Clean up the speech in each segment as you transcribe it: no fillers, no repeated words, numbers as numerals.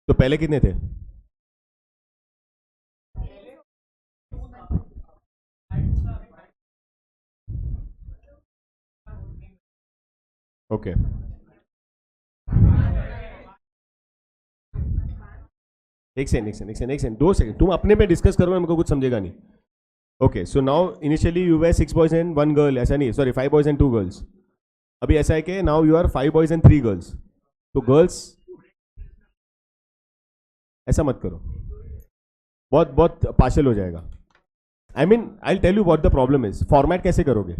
तो पहले कितने थे? ओके, एक सेकंड, एक सेकंड, एक सेकंड, एक सेकंड, 2 सेकंड, तुम अपने में डिस्कस करो, मेरे को कुछ समझेगा नहीं। Okay, so now initially you way 6 boys and 1 girl, ऐसा नहीं, सॉरी 5 बॉयज एंड 2 गर्ल्स। अभी ऐसा है कि now you are 5 boys and 3 girls, तो गर्ल्स, ऐसा मत करो, बहुत बहुत पार्शल हो जाएगा। I mean I tell you what the problem is, format कैसे करोगे?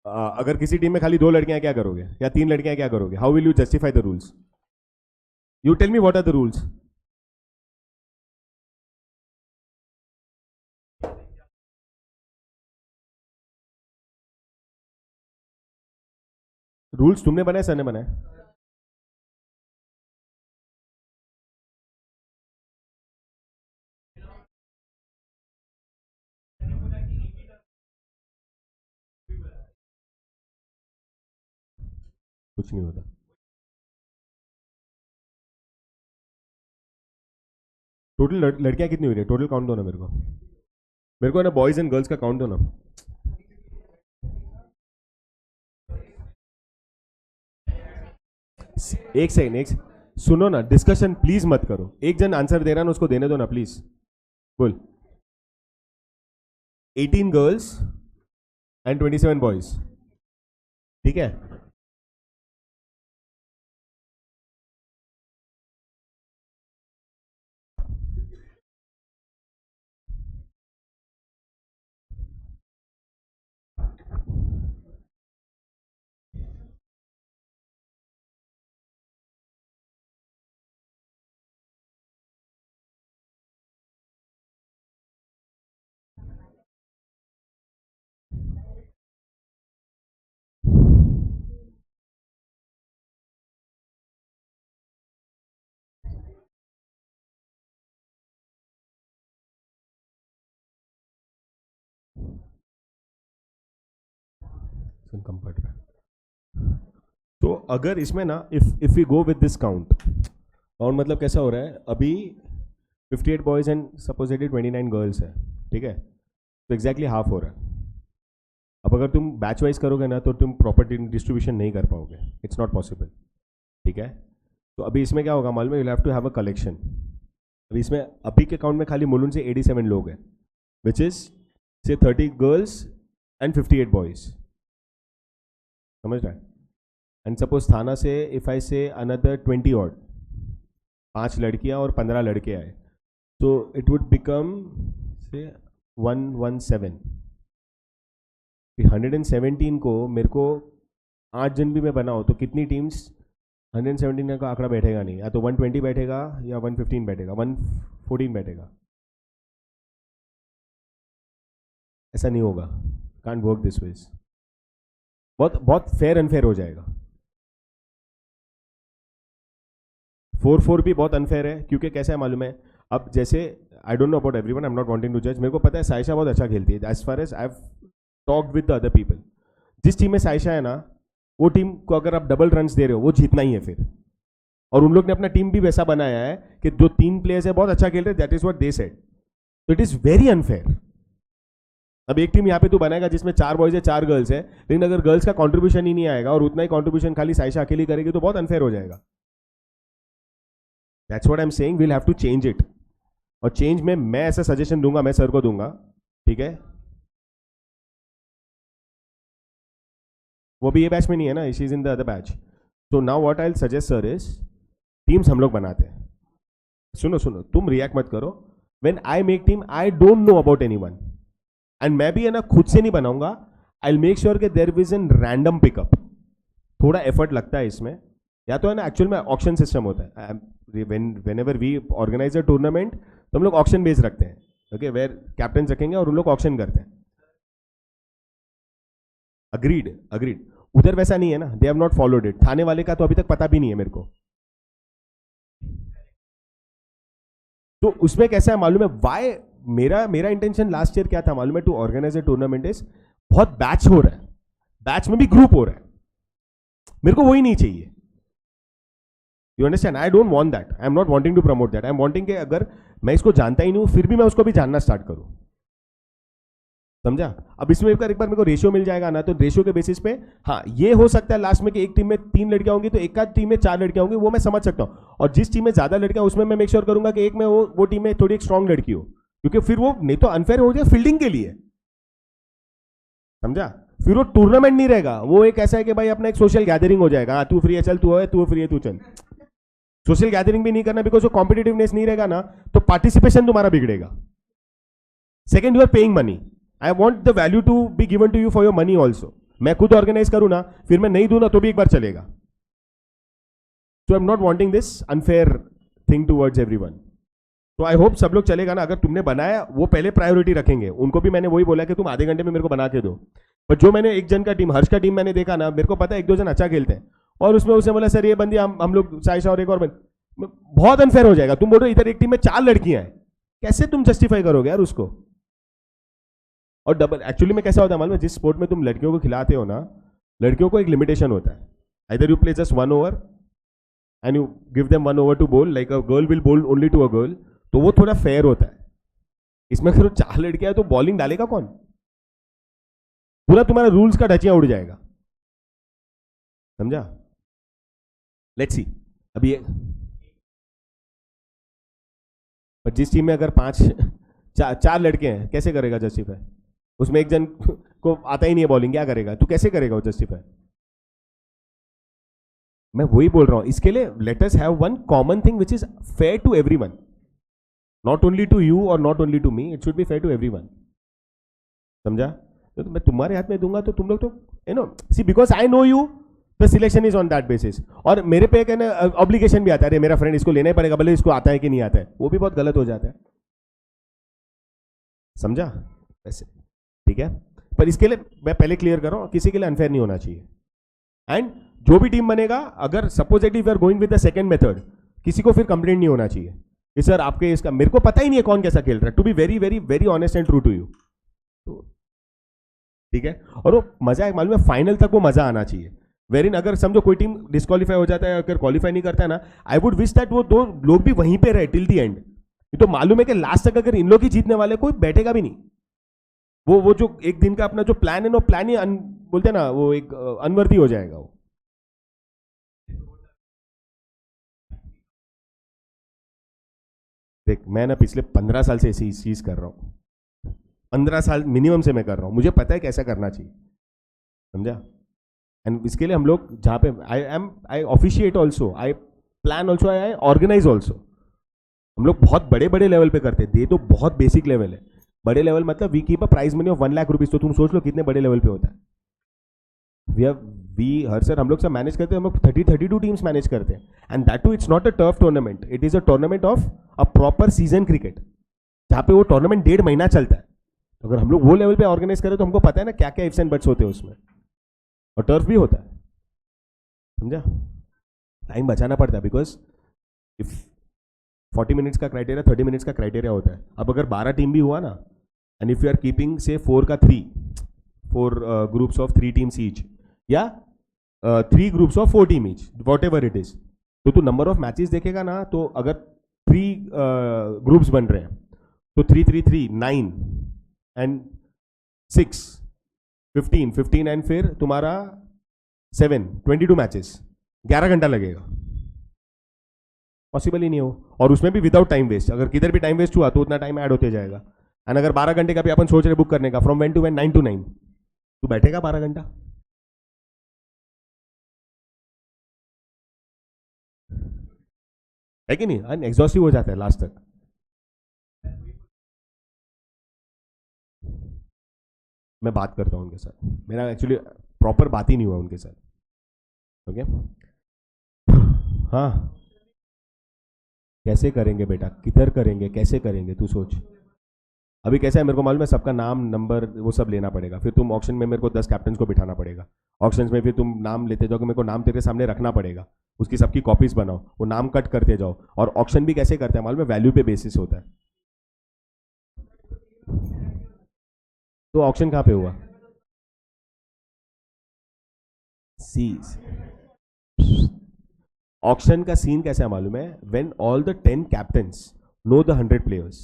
अगर किसी टीम में खाली 2 लड़कियां क्या करोगे, या 3 लड़कियां क्या करोगे? How will you justify the rules? You tell me what are the rules. Rules तुमने बनाए, सर ने बनाए? कुछ नहीं होता। टोटल लड़कियां कितनी हो रही है टोटल? काउंट दो ना मेरे को, मेरे को ना बॉयज एंड गर्ल्स का काउंट दो ना। एक सेकंड, सुनो ना, डिस्कशन प्लीज मत करो, एक जन आंसर दे रहा ना, उसको देने दो ना प्लीज। बोल। 18 गर्ल्स एंड 27 बॉयज, ठीक है? कंफर्ट में, तो अगर इसमें ना, if you go with this count, count मतलब कैसा हो रहा है अभी? 58 बॉयज एंड सपोजिटली 29 गर्ल्स है, ठीक है? तो एग्जैक्टली हाफ हो रहा है। अब अगर तुम बैच वाइज करोगे ना, तो तुम प्रॉपर डिस्ट्रीब्यूशन नहीं कर पाओगे, इट्स नॉट पॉसिबल, ठीक है? तो अभी इसमें क्या होगा मालूम है? You have to have a collection. अभी इसमें, अभी के काउंट में खाली मुलुन से 87 लोग हैं, विच इज से 30 गर्ल्स एंड 58 बॉयज, समझ रहा है? एंड सपोज थाना से इफ आई से अनदर 20 ऑड, 5 लड़कियां और 15 लड़के आए, तो इट वुड बिकम से 117। 117 को मेरे को 8 जन भी मैं बनाऊँ तो कितनी टीम्स? 117 का आंकड़ा बैठेगा नहीं, या तो 120 बैठेगा या 115 बैठेगा, 114 बैठेगा। ऐसा नहीं होगा, कांट वर्क दिस वेज, बहुत बहुत फेयर अनफेयर हो जाएगा। 4-4 भी बहुत अनफेयर है, क्योंकि कैसा है मालूम है? अब जैसे, I don't know about everyone, I am not wanting to जज, मेरे को पता है साइशा बहुत अच्छा खेलती है, as far as I have talked with the other people. जिस टीम में साइशा है ना, वो टीम को अगर आप डबल रन दे रहे हो, वो जीतना ही है फिर। और उन लोग ने अपना टीम भी वैसा बनाया है कि जो 3 प्लेयर्स है बहुत अच्छा खेल रहे, that is what they said, तो इट इज वेरी अनफेयर। अब एक टीम यहाँ पे तू बनाएगा जिसमें 4 बॉयज है 4 गर्ल्स है, लेकिन अगर गर्ल्स का कंट्रीब्यूशन ही नहीं आएगा और उतना ही कंट्रीब्यूशन खाली साइशा अकेली करेगी, तो बहुत अनफेयर हो जाएगा। That's what I am saying, we'll have to change it. और चेंज में मैं ऐसा सजेशन दूंगा, मैं सर को दूंगा, ठीक है? वो भी ये बैच में नहीं है ना, she is in the other batch. तो now what I will suggest sir is, teams हम लोग बनाते हैं। सुनो सुनो, तुम रिएक्ट मत करो। When I make team, I don't know about anyone, and मैं भी है ना खुद से नहीं बनाऊंगा। आई विल मेक श्योर कि there is an random pickup. थोड़ा एफर्ट लगता है इसमें, या तो है ना, एक्चुअल में ऑक्शन सिस्टम होता है। Whenever we organise a tournament, तो हम लोग ऑक्शन बेस रखते हैं, ओके, वेर कैप्टन रखेंगे और उन लोग ऑक्शन करते हैं। Agreed, agreed. उधर वैसा नहीं है ना, they have not followed it. थाने वाले का तो अभी तक पता भी नहीं है मेरे को। तो उसमें कैसा है मालूम है? वाई मेरा मेरा इंटेंशन लास्ट ईयर क्या था मालूम है? To organise a tournament is, बहुत बैच हो रहा है, बैच में भी ग्रुप हो रहा है, मेरे को वही नहीं चाहिए. You understand? I don't want that. I am not wanting to promote that. I am wanting कि अगर मैं इसको जानता ही नहीं हूं फिर भी मैं उसको भी जानना स्टार्ट करूं. समझा? अब इसमें एक बार मेरे को रेशियो मिल जाएगा ना, तो रेशियो के बेसिस पे हाँ ये हो सकता है लास्ट में कि एक टीम में 3 लड़कियां होंगी तो एक आध टीम में 4 लड़कियां होंगी, वो मैं समझ सकता हूं. और जिस टीम में ज्यादा लड़कियां उसमें मैं मेक श्योर करूंगा कि एक में वो टीम में थोड़ी एक स्ट्रांग लड़की हो, क्योंकि फिर वो नहीं तो अनफेयर हो जाए फील्डिंग के लिए. समझा? फिर वो टूर्नामेंट नहीं रहेगा, वो एक ऐसा है कि भाई अपना एक सोशल गैदरिंग हो जाएगा. हाँ तू फ्री है चल, तू फ्री है तू चल. सोशल गैदरिंग भी नहीं करना, बिकॉज वो कॉम्पिटेटिवनेस नहीं रहेगा ना, तो पार्टिसिपेशन तुम्हारा बिगड़ेगा. Second, you are paying money. I want the value to be given to you for your money also. मैं खुद ऑर्गेनाइज करूं ना, फिर मैं नहीं दूं ना तो भी एक बार चलेगा. So I am not wanting this unfair thing towards everyone. तो आई होप सब लोग चलेगा ना. अगर तुमने बनाया वो पहले प्रायोरिटी रखेंगे. उनको भी मैंने वही बोला कि तुम आधे घंटे में मेरे को बना के दो. पर जो मैंने एक जन का टीम, हर्ष का टीम मैंने देखा ना, मेरे को पता है एक दो जन अच्छा खेलते हैं, और उसमें उसने बोला सर ये बंदी हम लोग साइशा और एक और बंदी, बहुत अनफेयर हो जाएगा. तुम बोलो इधर एक टीम में 4 लड़कियां हैं, कैसे तुम जस्टिफाई करोगे यार उसको? और डबल एक्चुअली में कैसा होता है मालूम है, जिस स्पोर्ट में तुम लड़कियों को खिलाते हो ना, लड़कियों को एक लिमिटेशन होता है. Either you play just 1 over and you give them 1 over to bowl, like a girl will bowl only to a girl, तो वो थोड़ा फेयर होता है. इसमें अगर 4 लड़कियां है तो बॉलिंग डालेगा कौन? पूरा तुम्हारा रूल्स का ढचिया उड़ जाएगा. समझा? Let's see. अब ये पर जिस टीम में अगर 4 लड़के हैं, कैसे करेगा जस्टिफाई? उसमें एक जन को आता ही नहीं है बॉलिंग, क्या करेगा तू? कैसे करेगा वो जस्टिफाई? मैं वही बोल रहा हूं, इसके लिए let us have one common thing which is fair to everyone, not only to you और not only to me, it should be fair to everyone. समझा? तो मैं तुम्हारे हाथ में दूंगा तो तुम लोग तो you know see, because I know you, the selection is on that basis. और मेरे पे कहना ऑब्लिगेशन भी आता है, अरे मेरा फ्रेंड इसको लेना ही पड़ेगा भले इसको आता है कि नहीं आता है, वो भी बहुत गलत हो जाता है. समझा? वैसे ठीक है. पर इसके लिए मैं पहले क्लियर कर रहा हूं, किसी के लिए अनफेयर नहीं होना चाहिए. एंड जो भी टीम बनेगा, अगर suppose if you are going with the second method, किसी को फिर कंप्लेंट नहीं होना चाहिए कि सर आपके इसका मेरे को पता ही नहीं है कौन कैसा खेल रहा है. To be very very very honest and true to you. ठीक है? और वो मजा है मालूम है, फाइनल तक वो मजा आना चाहिए. वेरिन अगर समझो कोई टीम डिस्क्वालीफाई हो जाता है, अगर क्वालिफाई नहीं करता है ना, आई वुड विश दैट वो 2 लोग भी वहीं पे रहे टिल दी एंड. तो मालूम है कि लास्ट तक अगर इन लोग ही जीतने वाले, कोई बैठेगा भी नहीं. वो जो एक दिन का अपना जो प्लान है ना, प्लान ही बोलते हैं ना, वो एक अनवर्दी हो जाएगा वो. देख मैं ना पिछले 15 साल से ऐसी चीज कर रहा हूं. 15 साल मिनिमम से मैं कर रहा हूं, मुझे पता है कैसा करना चाहिए. समझा? एंड इसके लिए हम लोग जहाँ पे I officiate also, I plan also, I organise also. हम लोग बहुत बड़े बड़े लेवल पे करते हैं. ये तो बहुत बेसिक लेवल है. बड़े लेवल मतलब we keep a prize money of 1 lakh rupees. तो तुम सोच लो कितने बड़े लेवल पे होता है. वी हर सर हम लोग सब मैनेज करते हैं. हम लोग 32 टीम्स मैनेज करते हैं. And that too it's not a turf tournament, it is a tournament of a proper season cricket, जहाँ पे वो टूर्नामेंट 1.5 महीना चलता है. तो अगर हम लोग वो लेवल पे ऑर्गेनाइज करें तो हमको पता है ना क्या क्या इफ्स एंड बट्स होते हैं उसमें. और टर्फ भी होता है. समझा? टाइम बचाना पड़ता है, बिकॉज इफ 40 मिनट्स का क्राइटेरिया 30 मिनट्स का क्राइटेरिया होता है. अब अगर 12 टीम भी हुआ ना, and if you are keeping say 4 groups of 3 teams each, या 3 groups of 4 team each, whatever it is, तो तू नंबर ऑफ मैचेस देखेगा ना, तो अगर 3 ग्रुप्स बन रहे हैं तो 3 3 3 9 एंड 6 15 एंड फिर तुम्हारा 7 22 मैचेस, 11 घंटा लगेगा. पॉसिबल ही नहीं हो. और उसमें भी विदाउट टाइम वेस्ट. अगर किधर भी टाइम वेस्ट हुआ तो उतना टाइम ऐड होते जाएगा. एंड अगर 12 घंटे का भी अपन सोच रहे बुक करने का, फ्रॉम 1 to 1 9 to 9, तू बैठेगा 12 घंटा? है कि नहीं? एग्जॉस्टिव हो जाता है लास्ट तक. मैं बात करता हूं उनके साथ. मेरा एक्चुअली प्रॉपर बात ही नहीं हुआ उनके साथ. ओके हाँ, कैसे करेंगे बेटा, किधर करेंगे, कैसे करेंगे, तू सोच. अभी कैसा है मेरे को मालूम है, सबका नाम नंबर वो सब लेना पड़ेगा. फिर तुम ऑक्शन में मेरे को 10 कैप्टन को बिठाना पड़ेगा. ऑक्शन में फिर तुम नाम लेते जाओ, मेरे को नाम तेरे सामने रखना पड़ेगा. उसकी सबकी कॉपीज बनाओ, वो नाम कट करते जाओ. और ऑक्शन भी कैसे करते हैं मालूम है, वैल्यू पे बेसिस होता है. तो ऑक्शन कहाँ पे हुआ? सी ऑक्शन का सीन कैसा है मालूम है? When all the 10 captains know the 100 players,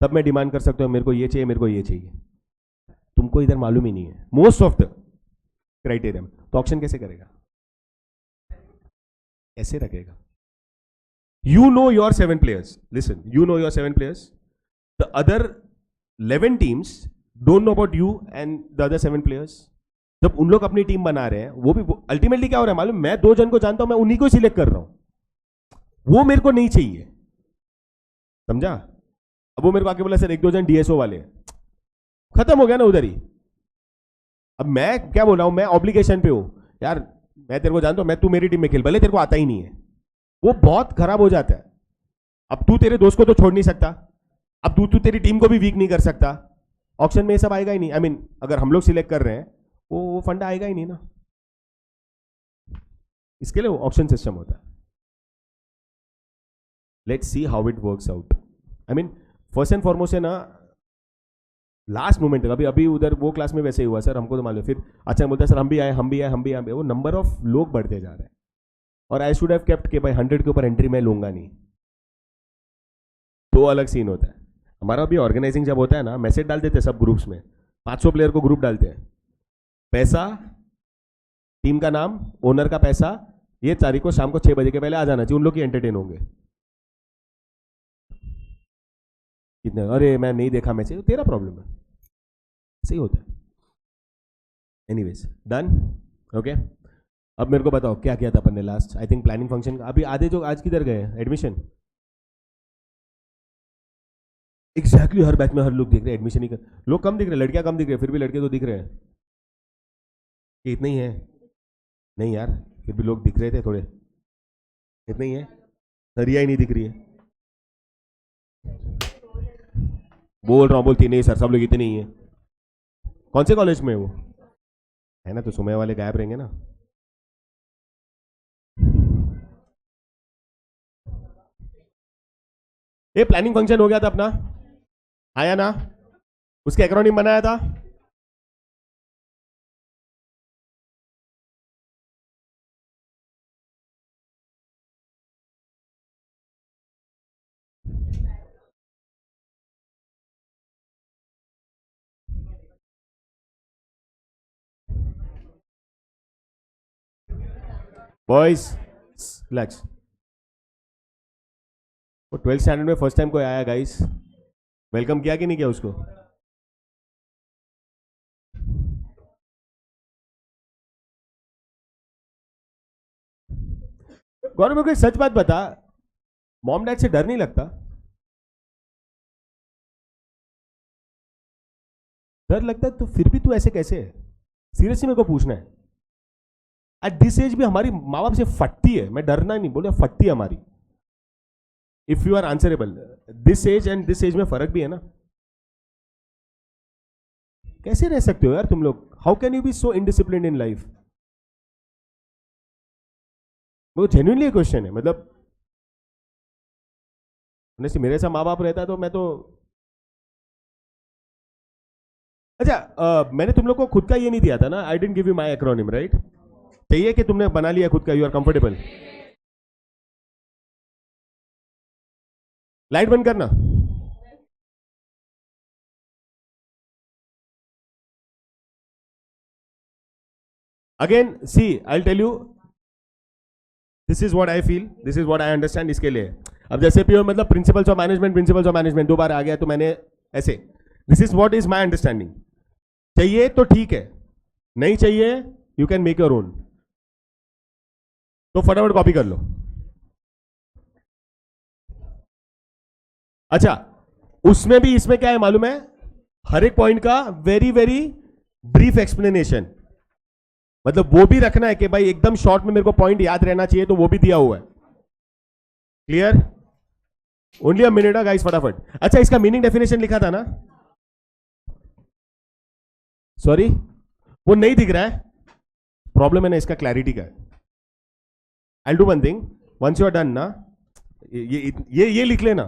तब मैं डिमांड कर सकता हूं मेरे को ये चाहिए, मेरे को ये चाहिए। तुमको इधर मालूम ही नहीं है मोस्ट ऑफ द क्राइटेरिया, तो ऑक्शन कैसे करेगा? कैसे रखेगा? You know your 7 players. Listen, you know your 7 players. The other 11 teams don't know about you and the other 7 players. जब उन लोग अपनी टीम बना रहे हैं, वो भी अल्टीमेटली क्या हो रहा है मालूम? मैं 2 जन को जानता हूं, मैं उन्हीं को सिलेक्ट कर रहा हूं, वो मेरे को नहीं चाहिए। समझा? अब वो मेरे को आके बोला सर 1-2 जन डीएसओ वाले हैं, खत्म हो गया ना उधर ही। अब मैं क्या बोल रहा हूं, मैं ऑब्लिगेशन पे हूं यार, मैं तेरे को जानता हूं, मैं तू मेरी टीम में खेल, भले तेरे को आता ही नहीं है। वो बहुत खराब हो जाता है। अब तू तेरे दोस्त को तो छोड़ नहीं सकता, अब तू तेरी टीम को भी वीक नहीं कर सकता। ऑक्शन में ये सब आएगा ही नहीं। आई मीन अगर हम लोग सिलेक्ट कर रहे हैं, वो फंडा आएगा ही नहीं ना। इसके लिए ऑक्शन सिस्टम होता है। Let's see how it works out. I mean first and foremost है ना, लास्ट मोमेंट तक अभी उधर वो क्लास में वैसे ही हुआ सर, हमको तो मालूम। फिर अच्छा बोलता है सर हम भी आए, हम भी आए, हम भी आए। वो नंबर ऑफ लोग बढ़ते जा रहे हैं, और आई शुड हैव केप्ट के भाई 100 के ऊपर एंट्री मैं लूंगा नहीं। तो अलग सीन होता है हमारा। भी ऑर्गेनाइजिंग जब होता है ना, मैसेज डाल देते हैं सब ग्रुप्स में, 500 प्लेयर को ग्रुप डालते हैं, पैसा, टीम का नाम, ओनर का पैसा, ये तारीख को शाम को 6 बजे के पहले आ जाना चाहिए, उन लोग ही एंटरटेन होंगे। कितने अरे मैं नहीं देखा मैच, तेरा प्रॉब्लम है, सही होता है। Anyways done, okay. अब मेरे को बताओ क्या किया था अपन ने last? I think planning function का। अभी आधे जो आज किधर गए एडमिशन? एग्जैक्टली हर बैच में हर लोग दिख रहे हैं एडमिशन ही कर। लोग कम दिख रहे, लड़कियां कम दिख रहे, फिर भी लड़के तो दिख रहे हैं कि इतने ही है। नहीं यार, फिर भी लोग दिख रहे थे थोड़े, इतने ही है, सरिया ही नहीं दिख रही है। बोल रहा हूँ, बोलती नहीं सर सब लोग इतने ही है। कौन से कॉलेज में है वो? है ना, तो सुमय वाले गायब रहेंगे ना। ये प्लानिंग फंक्शन हो गया था अपना, आया ना? उसके एक्रोनिम बनाया था। Boys relax. वो 12th स्टैंडर्ड में फर्स्ट टाइम कोई आया गाइस, वेलकम किया कि नहीं किया उसको? गौरव मेरे को एक सच बात बता, मॉम डैड से डर नहीं लगता? डर लगता है तो फिर भी तू ऐसे कैसे है? सीरियसली मेरे को पूछना है। एट दिस एज भी हमारी माँ बाप से फटती है, मैं डरना नहीं बोल रहा, फटती है हमारी। If you are answerable, this age and this age में फर्क भी है ना। कैसे रह सकते हो यार तुम लोग? How can you be so indisciplined in life? वो जेन्युइनली क्वेश्चन है। मतलब मेरे साथ माँ बाप रहता तो मैं तो अच्छा मैंने तुम लोग को खुद का ये नहीं दिया था ना, I didn't give you my acronym right? चाहिए कि तुमने बना लिया खुद का, यू आर कंफर्टेबल? लाइट बंद करना। Again see I tell you, this is what I feel, this is what I understand. इसके लिए अब जैसे भी मतलब principles of management, principles of management 2 बार आ गया तो मैंने ऐसे, this is what is my understanding. चाहिए तो ठीक है, नहीं चाहिए you can make your own. तो फटाफट कॉपी कर लो। अच्छा उसमें भी इसमें क्या है मालूम है? हर एक पॉइंट का वेरी वेरी ब्रीफ एक्सप्लेनेशन, मतलब वो भी रखना है कि भाई एकदम शॉर्ट में मेरे को पॉइंट याद रहना चाहिए, तो वो भी दिया हुआ है। Clear? Only a minute guys, फटाफट। अच्छा इसका मीनिंग डेफिनेशन लिखा था ना? सॉरी वो नहीं दिख रहा है, प्रॉब्लम है ना इसका क्लैरिटी का। I do one thing, once you are done ना, ये लिख लेना।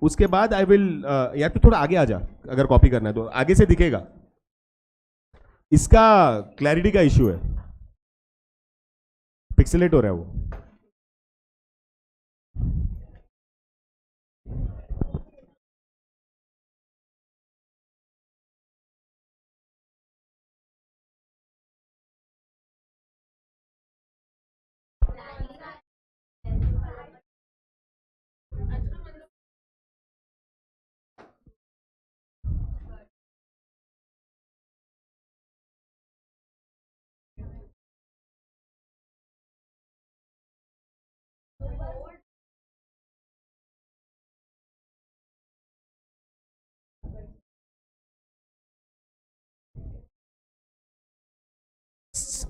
उसके बाद आई विल, या तो थोड़ा आगे आ जा, अगर कॉपी करना है तो आगे से दिखेगा। इसका क्लैरिटी का इश्यू है। एक्सेलेट हो रहा है वो.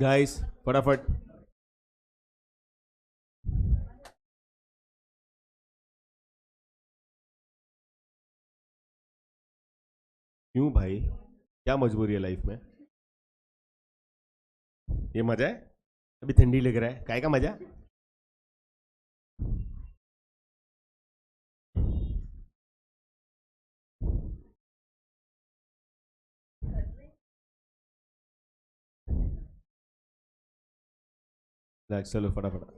गाइस फटाफट. क्यों भाई, क्या मजबूरी है लाइफ में? ये मजा है? अभी ठंडी लग रहा है, काय का मजा? चलो फटाफट.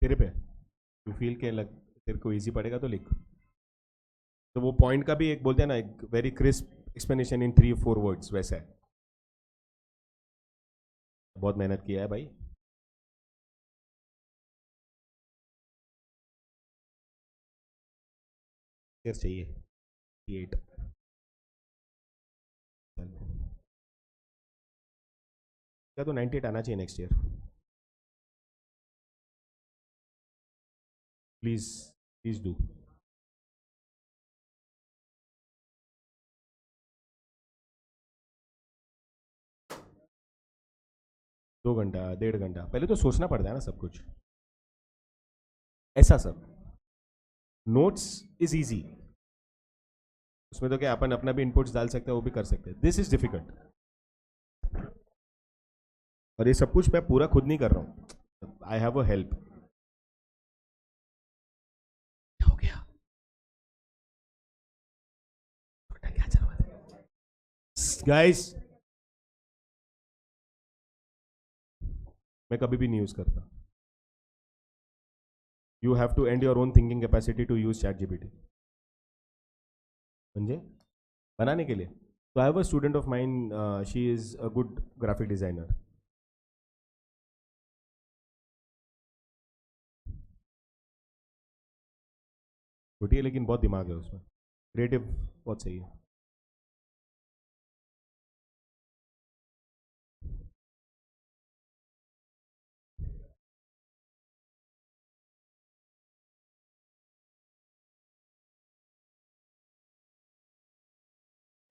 तेरे पे यू फील के लग, तेरे को इजी पड़ेगा तो लिख. तो वो पॉइंट का भी एक बोलते हैं ना, एक very crisp explanation in 3 4 words वैसा है. बहुत मेहनत किया है भाई. फिर चाहिए 8. क्या तो 98 आना चाहिए next year. Please, please do. 2 घंटा 1.5 घंटा पहले तो सोचना पड़ता है ना सब कुछ. ऐसा सब नोट्स इज इजी. उसमें तो क्या अपन अपना भी इनपुट्स डाल सकते हैं, वो भी कर सकते हैं. This is difficult. और ये सब कुछ मैं पूरा खुद नहीं कर रहा हूँ. आई हैव अ हेल्प. हो गया. क्या चल रहा है गाइस? मैं कभी भी नहीं यूज करता. You have to and your own thinking capacity to use chat GPT म्हणजे बनाने के लिए. तो I have a student of mind, she is a good graphic designer. छोटी है लेकिन बहुत दिमाग है उसमें, क्रिएटिव बहुत सही है.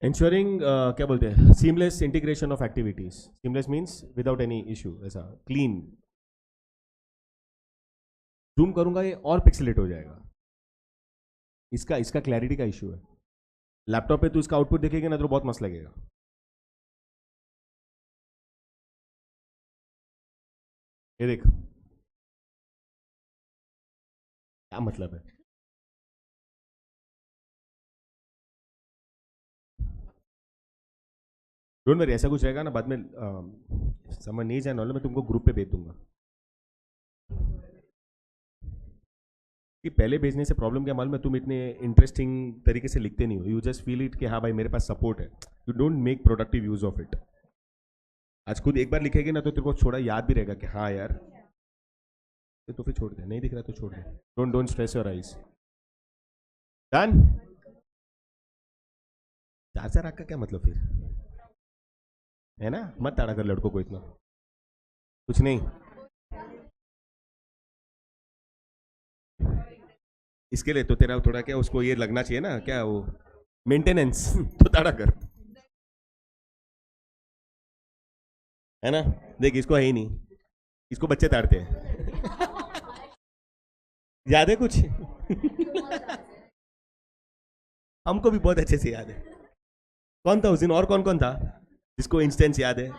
इंश्योरिंग क्या बोलते हैं, seamless integration of activities. Seamless means without any issue, ऐसा क्लीन. जूम करूंगा ये और पिक्सेलेट हो जाएगा. इसका इसका क्लैरिटी का इशू है. लैपटॉप पे तो इसका आउटपुट देखेगा ना तो बहुत मस्त लगेगा. ये देख क्या मतलब है. डोंट वरी, ऐसा कुछ रहेगा ना बाद में समझ नहीं जाने वाला, मैं तुमको ग्रुप पे भेज दूंगा. कि पहले भेजने से प्रॉब्लम क्या मालूम है, तुम इतने इंटरेस्टिंग तरीके से लिखते नहीं हो. यू जस्ट फील इट कि हाँ भाई मेरे पास सपोर्ट है. You don't make productive use of it. आज खुद एक बार लिखेगी ना तो तेरे को थोड़ा याद भी रहेगा कि हाँ यार, तो फिर छोड़ दे. नहीं दिख रहा तो छोड़ दे. Don't don't stress your eyes. Done. चार चार आँख का क्या मतलब फिर है ना. मत ताड़ा कर लड़कों को इतना. कुछ नहीं. इसके लिए तो तेरा थोड़ा क्या उसको ये लगना चाहिए ना, क्या वो मेंटेनेंस तो ताड़ा कर, है ना. देख इसको है ही नहीं, इसको बच्चे ताड़ते हैं. याद है कुछ हमको भी बहुत अच्छे से याद है. कौन था उस दिन, और कौन कौन था जिसको इंस्टेंस याद है.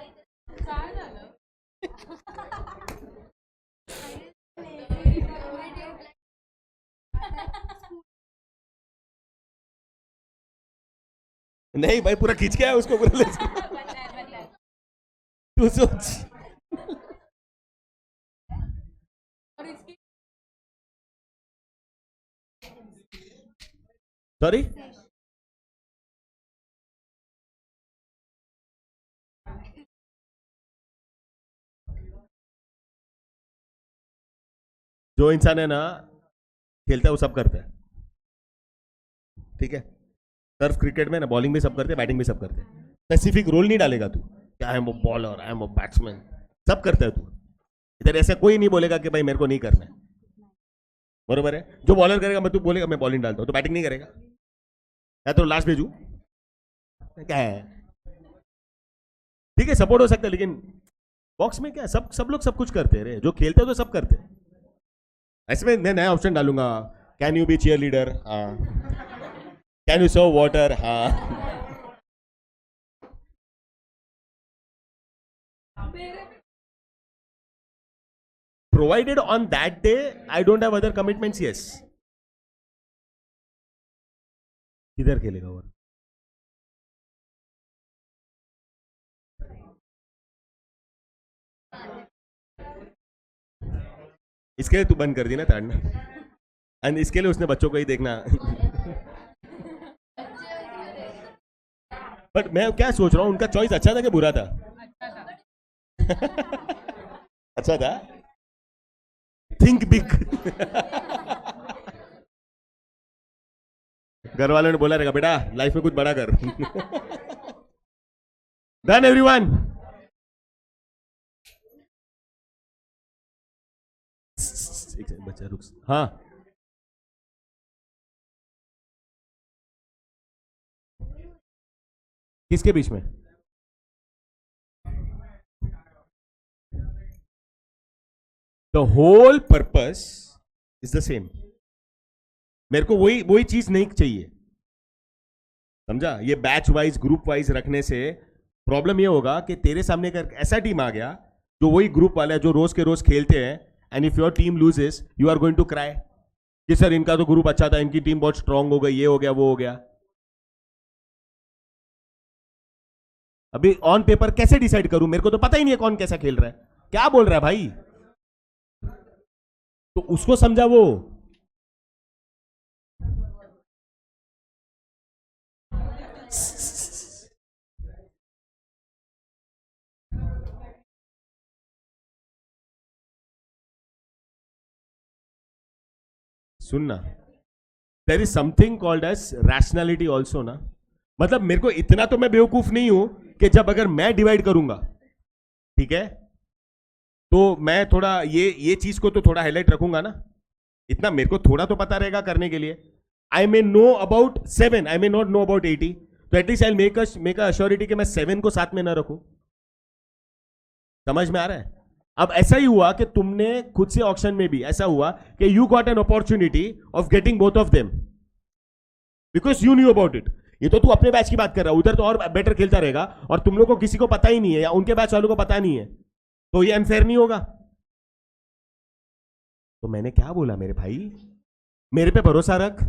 नहीं भाई पूरा खींच के आया उसको पूरा ले. तू सोच. सॉरी. जो इंसान है ना खेलता है वो सब करता है. ठीक है. सर्फ क्रिकेट में ना बॉलिंग भी सब करते हैं, बैटिंग भी सब करते हैं. स्पेसिफिक रोल नहीं डालेगा तू, क्या I am a bowler, I am a batsman. सब करता है तू. इधर ऐसा कोई नहीं बोलेगा कि भाई मेरे को नहीं करना है. बरोबर है. जो बॉलर करेगा मैं, तू बोलेगा मैं बॉलिंग डालता हूँ तो बैटिंग नहीं करेगा. या तो लास्ट भेजू क्या है. ठीक है सपोर्ट हो सकता है लेकिन बॉक्स में क्या, सब सब लोग सब कुछ करते हैं रे. जो खेलते हैं तो सब करते हैं. ऐसे में मैं नया ऑप्शन डालूंगा. Can you be cheerleader. हाँ. Can you serve water. हाँ. Provided on that day I don't have other commitments. Yes. किधर खेलेगा और इसके लिए तू बंद कर दी ना ताड़ना. एंड इसके लिए उसने बच्चों को ही देखना. बट मैं क्या सोच रहा हूँ, उनका चॉइस अच्छा था कि बुरा था. अच्छा था. Think big. घर वालों ने बोला रहेगा बेटा लाइफ में कुछ बड़ा कर. Done everyone. बच्चा रुक. हाँ किसके बीच में. The whole purpose is the same. मेरे को वही वही चीज नहीं चाहिए. समझा. ये बैच वाइज ग्रुप वाइज रखने से प्रॉब्लम ये होगा कि तेरे सामने एक ऐसा टीम आ गया जो वही ग्रुप वाला है जो रोज के रोज खेलते हैं. And if your team loses you are going to cry कि सर इनका तो ग्रुप अच्छा था, इनकी टीम बहुत स्ट्रांग हो गई, ये हो गया वो हो गया. अभी ऑन पेपर कैसे डिसाइड करूं, मेरे को तो पता ही नहीं है कौन कैसा खेल रहा है. क्या बोल रहा है भाई. तो उसको समझा वो। सुनना, there is something called as rationality also ना। मतलब मेरे को इतना तो मैं बेवकूफ नहीं हूं कि जब अगर मैं डिवाइड करूंगा, ठीक है, तो मैं थोड़ा ये चीज को तो थोड़ा हाईलाइट रखूंगा ना। इतना मेरे को थोड़ा तो पता रहेगा करने के लिए। I may know about 7, I may not know about 80, तो at least I make a assurity कि मैं 7 को साथ में ना रखूं। समझ में आ रहा है? अब ऐसा ही हुआ कि तुमने खुद से ऑक्शन में भी ऐसा हुआ कि you got an opportunity of getting both of them because you knew about it. ये तो तू अपने बैच की बात कर रहा है, उधर तो और बेटर खेलता रहेगा और तुम लोग को किसी को पता ही नहीं है या उनके बैच वालों को पता नहीं है, तो ये अनफेयर नहीं होगा। तो मैंने क्या बोला मेरे भाई, मेरे पे भरोसा रख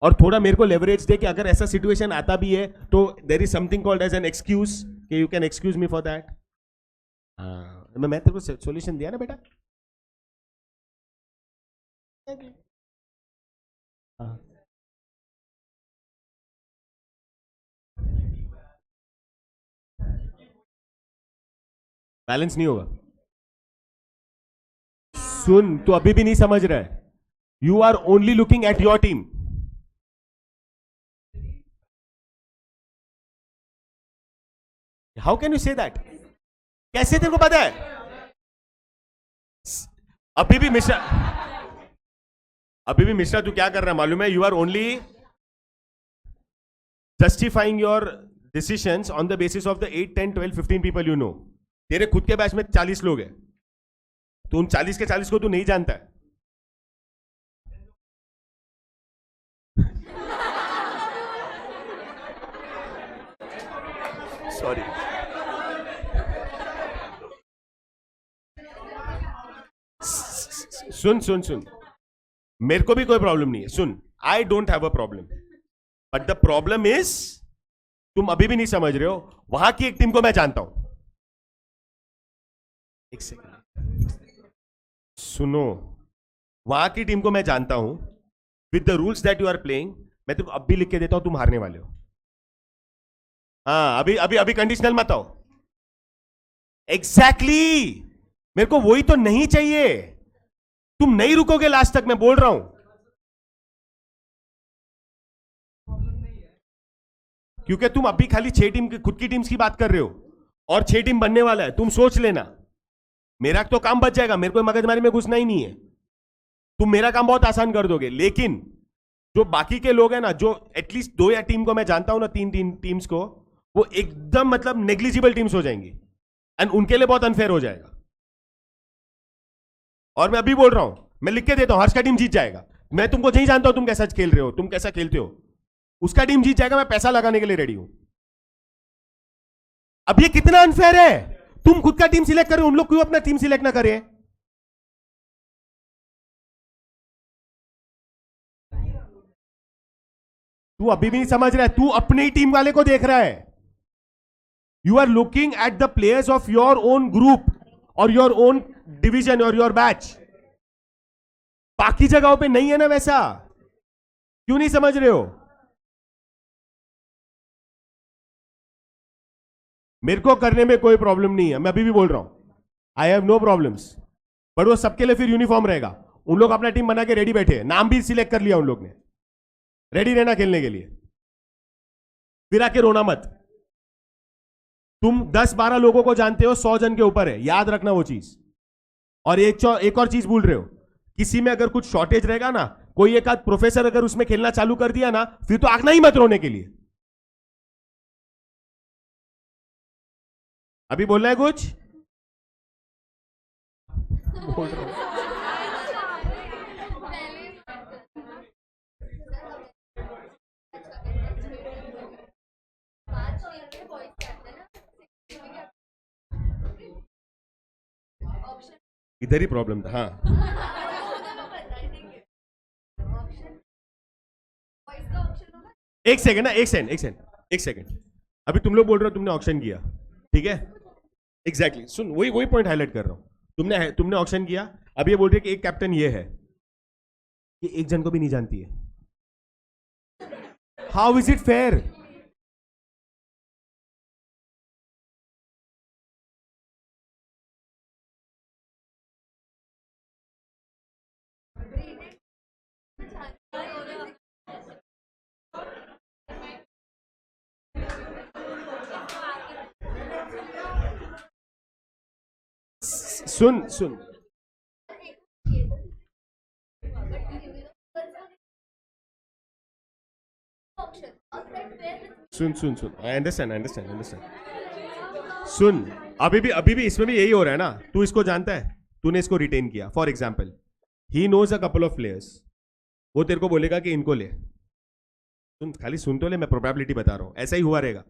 और थोड़ा मेरे को लेवरेज दे कि अगर ऐसा सिचुएशन आता भी है तो there is something called as an excuse कि you can excuse me for that. मैं तेरे को सॉल्यूशन दिया ना बेटा। बैलेंस नहीं होगा। सुन, तू अभी भी नहीं समझ रहा है। You are only looking at your team. How can you say that? कैसे तेरे को पता है? अभी भी मिश्रा तू क्या कर रहा है मालूम है? You are only justifying your decisions on the basis of the 8, 10, 12, 15 people you know. तेरे खुद के बैच में 40 लोग हैं, तो उन 40 के 40 को तू नहीं जानता है। सॉरी, सुन सुन सुन, मेरे को भी कोई प्रॉब्लम नहीं है। सुन, I don't have a problem, but the problem is तुम अभी भी नहीं समझ रहे हो। वहां की एक टीम को मैं जानता हूं। एक सेकंड सुनो, वहां की टीम को मैं जानता हूं with the rules that you are playing. मैं तेरे को अब भी लिख के देता हूं, तुम हारने वाले हो। हाँ, अभी अभी अभी कंडीशनल मत आओ। एग्जैक्टली, मेरे को वही तो नहीं चाहिए। तुम नहीं रुकोगे लास्ट तक, मैं बोल रहा हूं। क्योंकि तुम अभी खाली 6 टीम की खुद की टीम्स की बात कर रहे हो और 6 टीम बनने वाला है। तुम सोच लेना, मेरा तो काम बच जाएगा, मेरे को मगजमारी में घुसना ही नहीं है। तुम मेरा काम बहुत आसान कर दोगे। लेकिन जो बाकी के लोग हैं ना, जो एटलीस्ट 2 या टीम को मैं जानता हूं ना, 3 टीम्स को, वो एकदम मतलब नेग्लिजिबल टीम्स हो जाएंगी एंड उनके लिए बहुत अनफेयर हो जाएगा। और मैं अभी बोल रहा हूं, मैं लिख के देता हूं, हर्ष का टीम जीत जाएगा। मैं तुमको नहीं जानता हूं तुम कैसा खेल रहे हो, तुम कैसा खेलते हो। उसका टीम जीत जाएगा, मैं पैसा लगाने के लिए रेडी हूं। अब ये कितना अनफेयर है? तुम खुद का टीम सिलेक्ट करो, उन लोग क्यों अपना टीम सिलेक्ट ना करें? तू अभी भी नहीं समझ रहा है, तू अपनी ही टीम वाले को देख रहा है। You are looking at the players of your own group और योर ओन डिवीजन और योर बैच। बाकी जगहों पे नहीं है ना वैसा। क्यों नहीं समझ रहे हो? मेरे को करने में कोई प्रॉब्लम नहीं है, मैं अभी भी बोल रहा हूं, I have no problems. But वो सबके लिए फिर यूनिफॉर्म रहेगा। उन लोग अपना टीम बना के रेडी बैठे हैं, नाम भी सिलेक्ट कर लिया उन लोग ने, रेडी रहना खेलने के लिए। फिर आके रोना मत। तुम 10-12 लोगों को जानते हो, 100 जन के ऊपर है, याद रखना वो चीज। और एक और चीज भूल रहे हो, किसी में अगर कुछ शॉर्टेज रहेगा ना, कोई एक आध प्रोफेसर अगर उसमें खेलना चालू कर दिया ना, फिर तो आगना ही मत रोने के लिए। अभी बोलना है कुछ? बोल रहा हूं। इधर ही प्रॉब्लम था। हाँ, एक सेकंड ना, एक सेकंड। अभी तुम लोग बोल रहे हो तुमने ऑक्शन किया, ठीक है? एग्जैक्टली, सुन, वही पॉइंट हाईलाइट कर रहा हूं। तुमने ऑक्शन किया, अब ये बोल रहे कि एक कैप्टन ये है, ये एक जन को भी नहीं जानती है. How is it fair? सुन सुन सुन सुन सुन, आई अंडरस्टैंड अंडरस्टैंड अंडरस्टैंड. सुन, अभी भी इसमें भी यही हो रहा है ना. तू इसको जानता है, तूने इसको रिटेन किया. For example, he knows a couple of players. वो तेरे को बोलेगा कि इनको ले. सुन, खाली सुन तो ले, मैं प्रोबेबिलिटी बता रहा हूं, ऐसा ही हुआ रहेगा.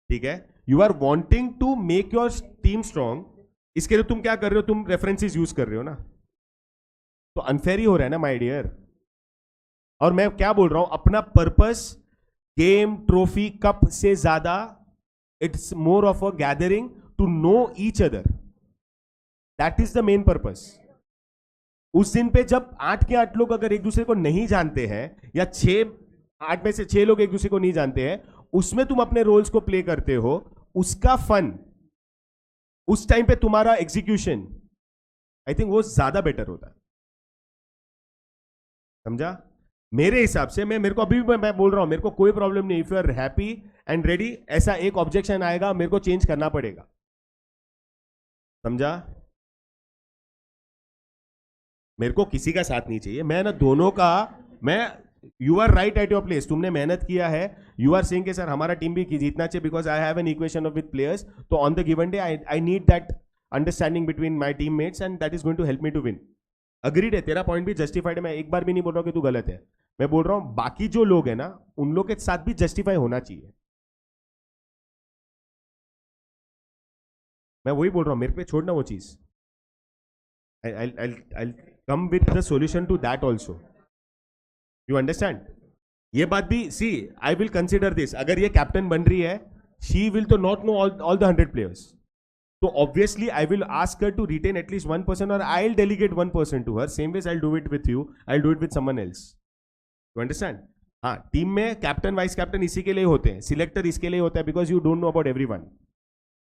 ठीक है. You are wanting to make your team strong. इसके लिए तुम क्या कर रहे हो? तुम रेफरेंसेस यूज कर रहे हो ना. तो अनफेयर ही हो रहा है ना माय डियर. और मैं क्या बोल रहा हूं, अपना पर्पस गेम, ट्रॉफी, कप से ज्यादा it's more of a gathering to know each other. That is the main purpose. उस दिन पे जब 8 के 8 लोग अगर एक दूसरे को नहीं जानते हैं, या 8 में से 6 लोग एक दूसरे को नहीं जानते हैं, उसमें तुम अपने रोल्स को प्ले करते हो, उसका फन, उस टाइम पे तुम्हारा एग्जीक्यूशन, आई थिंक वो ज्यादा बेटर होता है. समझा? मेरे हिसाब से, मेरे को अभी भी मैं बोल रहा हूं, मेरे को कोई प्रॉब्लम नहीं. If you are happy and ready, ऐसा एक ऑब्जेक्शन आएगा, मेरे को चेंज करना पड़ेगा. समझा? मेरे को किसी का साथ नहीं चाहिए. मैं ना दोनों का, मैं, you are right at your place. तुमने मेहनत किया है. यू आर सेइंग कि सर हमारा टीम भी जीतना चाहिए because I have an equation of with players. तो on the given day I need that understanding between my teammates and that is going to help me to win. Agreed है, तेरा point भी justified है. मैं एक बार भी नहीं बोल रहा हूं कि तू गलत है. मैं बोल रहा हूं बाकी जो लोग हैं ना, उन लोग के साथ भी जस्टिफाई होना चाहिए. मैं वही बोल रहा हूं, मेरे पे छोड़ना वो चीज. I'll come with the solution to that also. You understand? ये बात भी, see, I will consider this. अगर ये कैप्टन बन रही है, she will to not know all the 100 players. So obviously I will ask her to retain at least one person, or I'll delegate one person to her. Same ways I'll do it with you. I'll do it with someone else. You understand? हाँ, team में captain vice captain इसी के लिए होते हैं, selector इसके लिए होता है, because you don't know about everyone.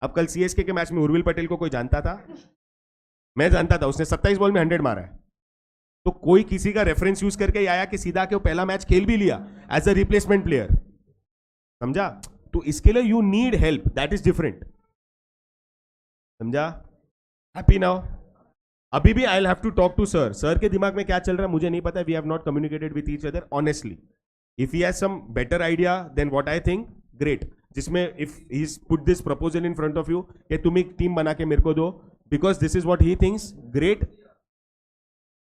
अब कल सीएसके के मैच में उर्विल पटेल को कोई जानता था? मैं जानता था. उसने 27 बॉल में 100 मारा है. तो कोई किसी का रेफरेंस यूज करके आया कि सीधा के वो पहला मैच खेल भी लिया एज अ रिप्लेसमेंट प्लेयर. समझा? तो इसके लिए you need help, that is different. समझा? Happy now? अभी भी I have to talk to sir. Sir के दिमाग में क्या चल रहा है मुझे नहीं पता. We have not communicated with each other honestly. If he has some better idea then what I think, great. जिसमें if he put this proposal in front of you कि तुम एक टीम बना के मेरे को दो, because this is what he thinks, great.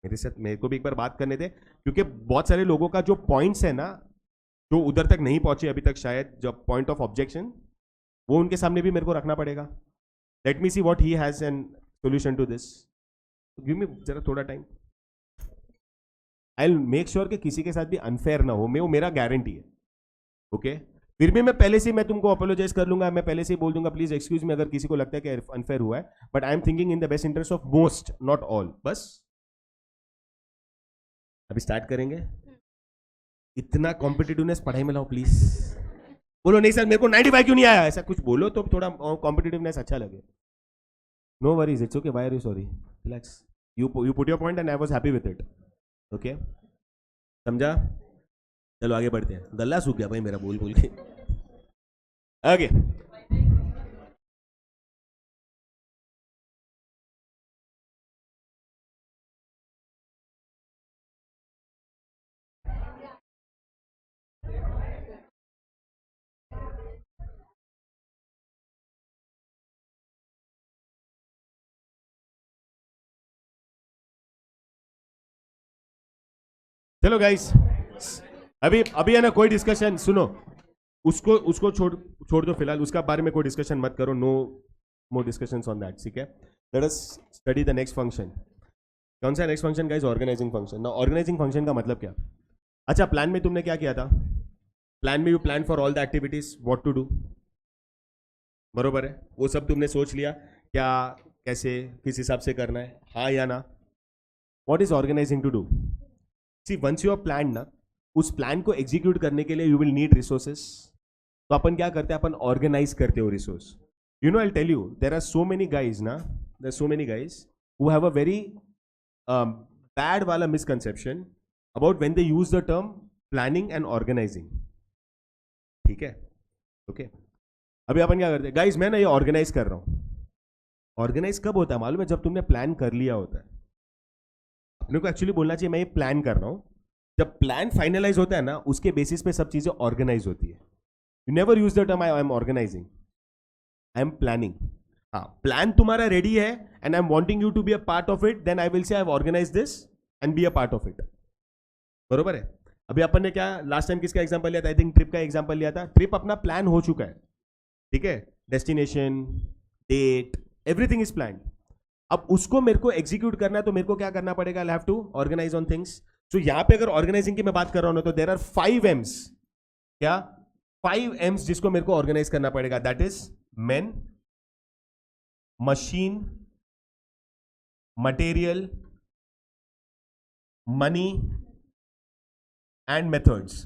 मेरे साथ, मेरे को भी एक बार बात करने थे, क्योंकि बहुत सारे लोगों का जो पॉइंट्स है ना, जो उधर तक नहीं पहुंचे अभी तक शायद, जब पॉइंट ऑफ ऑब्जेक्शन, वो उनके सामने भी मेरे को रखना पड़ेगा. Let me see what he has an solution to this. Give me जरा थोड़ा time. I will make sure कि किसी के साथ भी अनफेयर ना हो. वो मेरा गारंटी है. ओके? फिर भी मैं पहले से, मैं तुमको अपोलोजाइज कर लूंगा. मैं पहले से ही बोल दूंगा प्लीज एक्सक्यूज मी अगर किसी को लगता है कि अनफेयर हुआ है. But I am thinking in the best interest of most, not all. बस अभी स्टार्ट करेंगे. इतना कॉम्पिटिटिवनेस पढ़ाई में लाओ प्लीज. बोलो नहीं सर मेरे को 95 क्यों नहीं आया, ऐसा कुछ बोलो तो थोड़ा कॉम्पिटिटिवनेस अच्छा लगे. No worries, it's okay. Why are you sorry? Relax. You put your point and I was happy with it. Okay? समझा? चलो आगे बढ़ते हैं. गला सूख गया भाई मेरा बोल बोल के. ओके. चलो गाइस, अभी अभी है ना कोई डिस्कशन. सुनो, उसको उसको छोड़ दो फिलहाल. उसका बारे में कोई डिस्कशन मत करो. No more discussions on that. ठीक है? Let us study the next function. कौन सा next function guys? Organising function. ना ऑर्गेनाइजिंग फंक्शन का मतलब क्या? अच्छा, प्लान में तुमने क्या किया था? प्लान में you plan for all the activities what to do. बरोबर है? वो सब तुमने सोच लिया क्या, कैसे, किस हिसाब से करना है, हाँ या ना? What is organising to do? See once you are plan ना, उस प्लान को एग्जीक्यूट करने के लिए यू विल नीड रिसोर्सेस. तो अपन क्या करते हैं, अपन ऑर्गेनाइज करते हो resource. You know I tell you, there are so many guys ना, there so many guys who have a very bad वाला misconception about when they use the term planning and organising. ठीक है, okay. अभी अपन क्या करते हैं guys, मैं ना ये ऑर्गेनाइज कर रहा हूं. ऑर्गेनाइज कब होता है मालूम है? जब तुमने प्लान कर लिया होता है. अपने को एक्चुअली बोलना चाहिए मैं ये प्लान कर रहा हूं. जब प्लान फाइनलाइज होता है ना, उसके बेसिस पे सब चीजें ऑर्गेनाइज होती है. You never use the term I am organising, I am planning. हाँ, प्लान तुम्हारा रेडी है and I am wanting you to be a part of it, then I will say I have organise this and be a part of it. बरोबर है. अभी अपन ने क्या last time किसका example लिया था? आई थिंक ट्रिप का example लिया था. ट्रिप अपना प्लान हो चुका है, ठीक है, destination, date, everything is plan. अब उसको मेरे को एग्जीक्यूट करना है, तो मेरे को क्या करना पड़ेगा? I have to organise on things. तो यहां पे अगर ऑर्गेनाइजिंग की मैं बात कर रहा हूं ना, तो देयर आर 5 M's. क्या 5 M's जिसको मेरे को ऑर्गेनाइज करना पड़ेगा? That is men, machine, material, money and methods.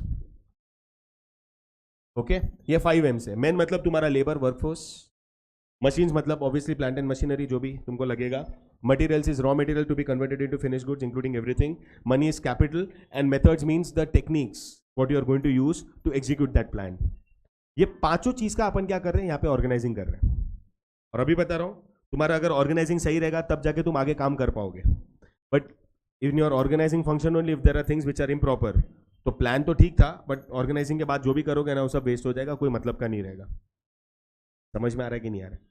Okay, ये 5 M's है. मेन मतलब तुम्हारा लेबर वर्कफोर्स, मशीन्स मतलब ऑब्वियसली प्लांट एंड मशीनरी जो भी तुमको लगेगा, materials is raw material to be converted into finish goods including everything, money is capital and methods means the techniques what you are going to use to execute that plan. ये पांचों चीज का अपन क्या कर रहे हैं यहाँ पे? ऑर्गेनाइजिंग कर रहे हैं. और अभी बता रहा हूं, तुम्हारा अगर ऑर्गेनाइजिंग सही रहेगा तब जाके तुम आगे काम कर पाओगे. But in your organising function only if there are things which are improper. तो प्लान तो ठीक था, बट ऑर्गेनाइजिंग के बाद जो भी करोगे ना वो सब वेस्ट हो जाएगा, कोई मतलब का नहीं रहेगा. समझ में आ रहा है कि नहीं आ रहा है?